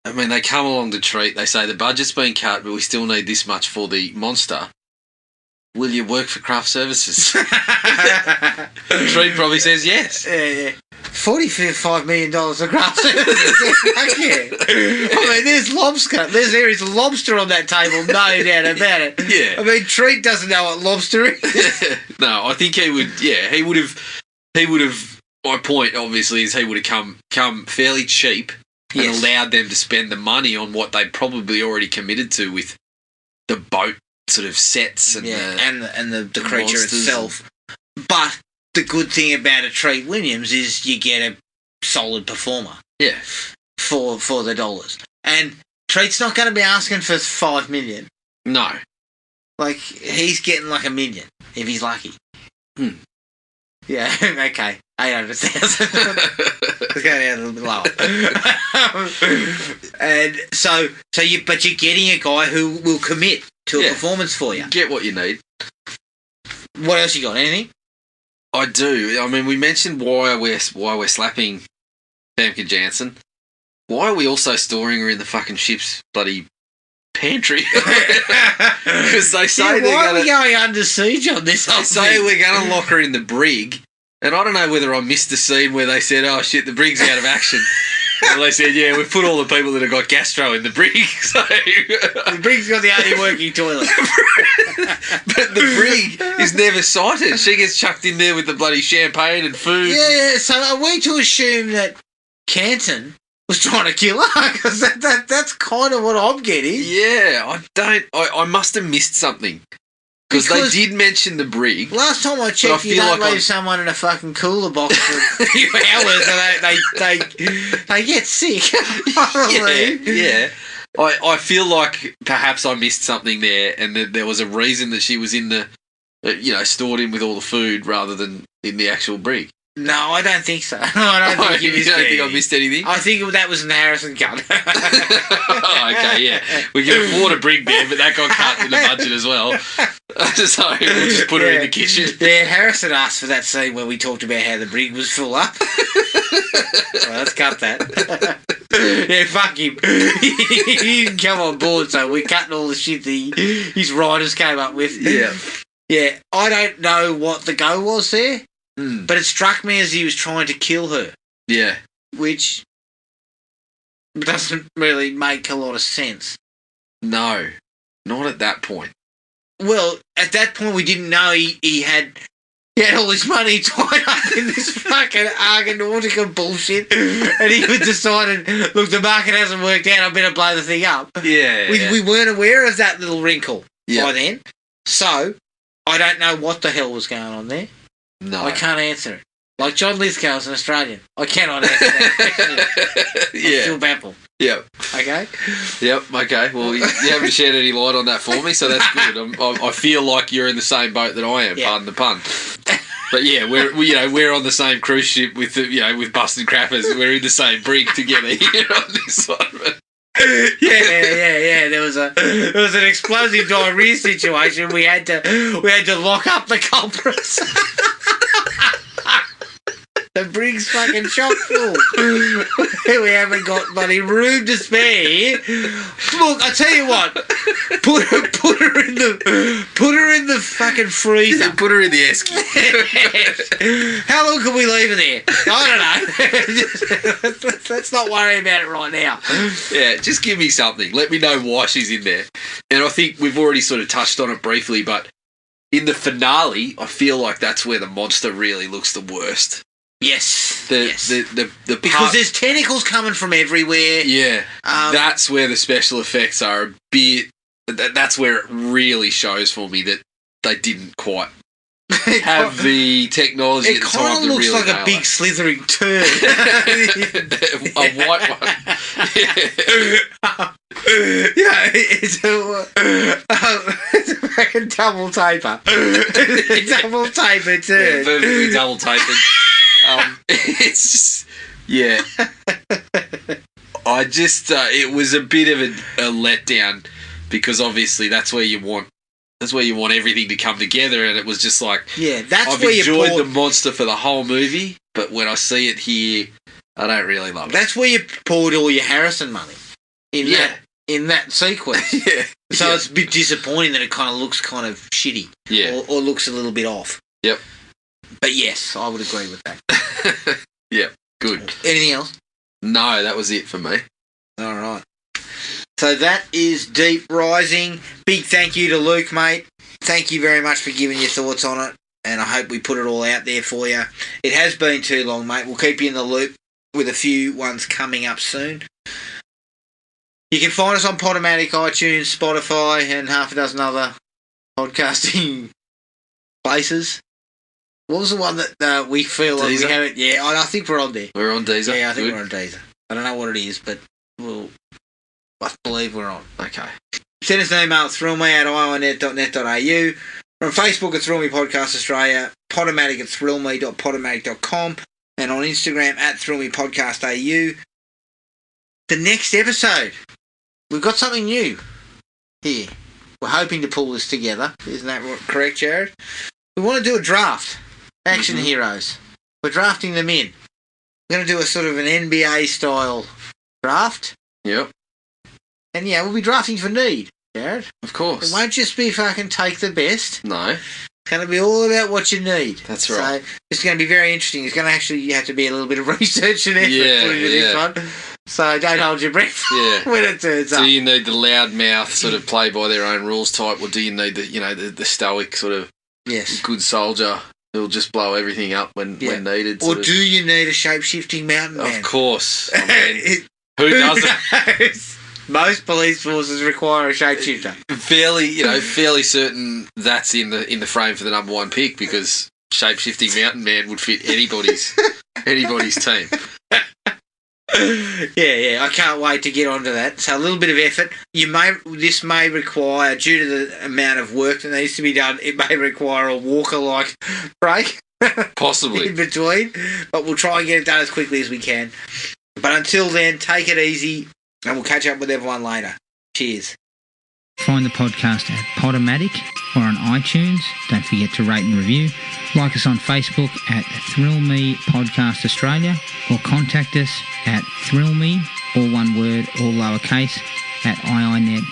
[SPEAKER 3] I mean, they come along to Treat, they say the budget's been cut, but we still need this much for the monster. Will you work for craft services? Treat probably says yes.
[SPEAKER 2] Yeah. $45 million of craft services. Fuck yeah. I mean, there's lobster. There is lobster on that table, no doubt about it.
[SPEAKER 3] Yeah.
[SPEAKER 2] I mean, Treat doesn't know what lobster is.
[SPEAKER 3] No, I think he would. Yeah, he would have. My point, obviously, is he would have come fairly cheap and allowed them to spend the money on what they probably already committed to with the boat sort of sets and
[SPEAKER 2] the creature itself. But the good thing about a Treat Williams is you get a solid performer.
[SPEAKER 3] Yeah.
[SPEAKER 2] For the dollars. And Treat's not going to be asking for $5 million.
[SPEAKER 3] No.
[SPEAKER 2] Like, he's getting like $1 million if he's lucky. Yeah, okay. 800,000. Let's go down a little bit lower. And but you're getting a guy who will commit to a performance for you.
[SPEAKER 3] Get what you need.
[SPEAKER 2] What else you got? Anything?
[SPEAKER 3] I do. I mean, we mentioned why we're slapping Famke Janssen. Why are we also storing her in the fucking ship's bloody pantry? Because they say
[SPEAKER 2] why are we going under siege on this?
[SPEAKER 3] They say we're going to lock her in the brig, and I don't know whether I missed the scene where they said, "Oh shit, the brig's out of action." And they said, "Yeah, we've put all the people that have got gastro in the brig." So
[SPEAKER 2] the brig's got the only working toilet.
[SPEAKER 3] But the brig is never sighted. She gets chucked in there with the bloody champagne and food.
[SPEAKER 2] Yeah. So are we to assume that Canton was trying to kill her? Because that's kind of what I'm getting.
[SPEAKER 3] Yeah, I must have missed something. Because they did mention the brig.
[SPEAKER 2] Last time I checked, you don't leave someone in a fucking cooler box for a few hours and they get sick.
[SPEAKER 3] Yeah. I feel like perhaps I missed something there, and that there was a reason that she was in the, stored in with all the food rather than in the actual brig.
[SPEAKER 2] No, I don't think so. I don't think
[SPEAKER 3] you don't think I missed anything?
[SPEAKER 2] I think that was an Harrison cut.
[SPEAKER 3] Okay, yeah. We can afford a brig there, but that got cut in the budget as well. So we'll just put her in the kitchen.
[SPEAKER 2] Yeah, Harrison asked for that scene where we talked about how the brig was full up. Well, let's cut that. Yeah, fuck him. He didn't come on board, so we're cutting all the shit that his writers came up with.
[SPEAKER 3] Yeah.
[SPEAKER 2] Yeah, I don't know what the go was there. But it struck me as he was trying to kill her.
[SPEAKER 3] Yeah.
[SPEAKER 2] Which doesn't really make a lot of sense.
[SPEAKER 3] No. Not at that point.
[SPEAKER 2] Well, at that point we didn't know he had all his money tied up in this fucking Argonautica bullshit, and he was decided, look, the market hasn't worked out, I better blow the thing up.
[SPEAKER 3] Yeah.
[SPEAKER 2] We weren't aware of that little wrinkle by then. So, I don't know what the hell was going on there.
[SPEAKER 3] No.
[SPEAKER 2] I can't answer it. Like John Lithgow is an Australian. I cannot answer that question. I'm still baffled.
[SPEAKER 3] Yep.
[SPEAKER 2] Okay?
[SPEAKER 3] Yep, okay. Well, you haven't shed any light on that for me, so that's good. I feel like you're in the same boat that I am, pardon the pun. But yeah, we're on the same cruise ship with with Busted Crappers. We're in the same brig together here on this one.
[SPEAKER 2] Yeah. There was an explosive diarrhea situation. We had to lock up the culprits. The brig's fucking chock full. We haven't got bloody room to spare here. Look, I tell you what. Put her in the fucking freezer.
[SPEAKER 3] Put her in the esky.
[SPEAKER 2] How long can we leave her there? I don't know. Let's not worry about it right now.
[SPEAKER 3] Yeah, just give me something. Let me know why she's in there. And I think we've already sort of touched on it briefly, but in the finale, I feel like that's where the monster really looks the worst.
[SPEAKER 2] Yes.
[SPEAKER 3] The
[SPEAKER 2] because there's tentacles coming from everywhere.
[SPEAKER 3] Yeah. That's where the special effects are a bit. That's where it really shows for me that they didn't quite have the technology at the time to really
[SPEAKER 2] It kind of looks like a big
[SPEAKER 3] it.
[SPEAKER 2] slithering turd.
[SPEAKER 3] A white one.
[SPEAKER 2] Yeah, it's a fucking double taper. Double taper turd.
[SPEAKER 3] Yeah, perfectly double tapered. It's just, yeah. I just, it was a bit of a letdown because obviously that's where you want everything to come together, and it was just like,
[SPEAKER 2] yeah, that's
[SPEAKER 3] I've
[SPEAKER 2] where
[SPEAKER 3] enjoyed the monster for the whole movie, but when I see it here, I don't really love it.
[SPEAKER 2] That's where you poured all your Harrison money in that sequence.
[SPEAKER 3] Yeah.
[SPEAKER 2] So it's a bit disappointing that it kind of looks kind of shitty.
[SPEAKER 3] Yeah.
[SPEAKER 2] Or looks a little bit off.
[SPEAKER 3] Yep.
[SPEAKER 2] But yes, I would agree with that.
[SPEAKER 3] Yeah. Good.
[SPEAKER 2] Anything else?
[SPEAKER 3] No, that was it for me.
[SPEAKER 2] All right. So that is Deep Rising. Big thank you to Luke, mate. Thank you very much for giving your thoughts on it, and I hope we put it all out there for you. It has been too long, mate. We'll keep you in the loop with a few ones coming up soon. You can find us on Podomatic, iTunes, Spotify, and half a dozen other podcasting places. What was the one that we feel like we haven't? Yeah, I think we're on there.
[SPEAKER 3] We're on Deezer?
[SPEAKER 2] Yeah, I think we're on Deezer. I don't know what it is, but I believe we're on.
[SPEAKER 3] Okay.
[SPEAKER 2] Send us an email at thrillme@ionet.net.au. From Facebook at Thrillme Podcast Australia, Podomatic at thrillme.podomatic.com, and on Instagram at thrillmepodcastau. The next episode, we've got something new here. We're hoping to pull this together. Isn't that correct, Jared? We want to do a draft. Action heroes. We're drafting them in. We're going to do a sort of an NBA style draft.
[SPEAKER 3] Yep.
[SPEAKER 2] And yeah, we'll be drafting for need, Jared.
[SPEAKER 3] Of course.
[SPEAKER 2] It won't just be fucking take the best.
[SPEAKER 3] No.
[SPEAKER 2] It's going to be all about what you need.
[SPEAKER 3] That's right.
[SPEAKER 2] So it's going to be very interesting. It's going to actually have to be a little bit of research and effort put into this one. So don't hold your breath when it turns up.
[SPEAKER 3] Do you need the loudmouth sort of play by their own rules type, or do you need the stoic sort of good soldier who'll just blow everything up when needed?
[SPEAKER 2] Or do you need a shape-shifting mountain man?
[SPEAKER 3] Of course. I mean, who doesn't?
[SPEAKER 2] Most police forces require a shapeshifter.
[SPEAKER 3] Fairly certain that's in the frame for the number one pick, because shape-shifting mountain man would fit anybody's team.
[SPEAKER 2] Yeah, I can't wait to get onto that. So a little bit of effort. This may require, due to the amount of work that needs to be done, it may require a Walker-like break.
[SPEAKER 3] Possibly.
[SPEAKER 2] In between. But we'll try and get it done as quickly as we can. But until then, take it easy, and we'll catch up with everyone later. Cheers.
[SPEAKER 6] Find the podcast at Podomatic or on iTunes. Don't forget to rate and review. Like us on Facebook at Thrill Me Podcast Australia, or contact us at thrillme, all one word, all lowercase, at ionet.net.au.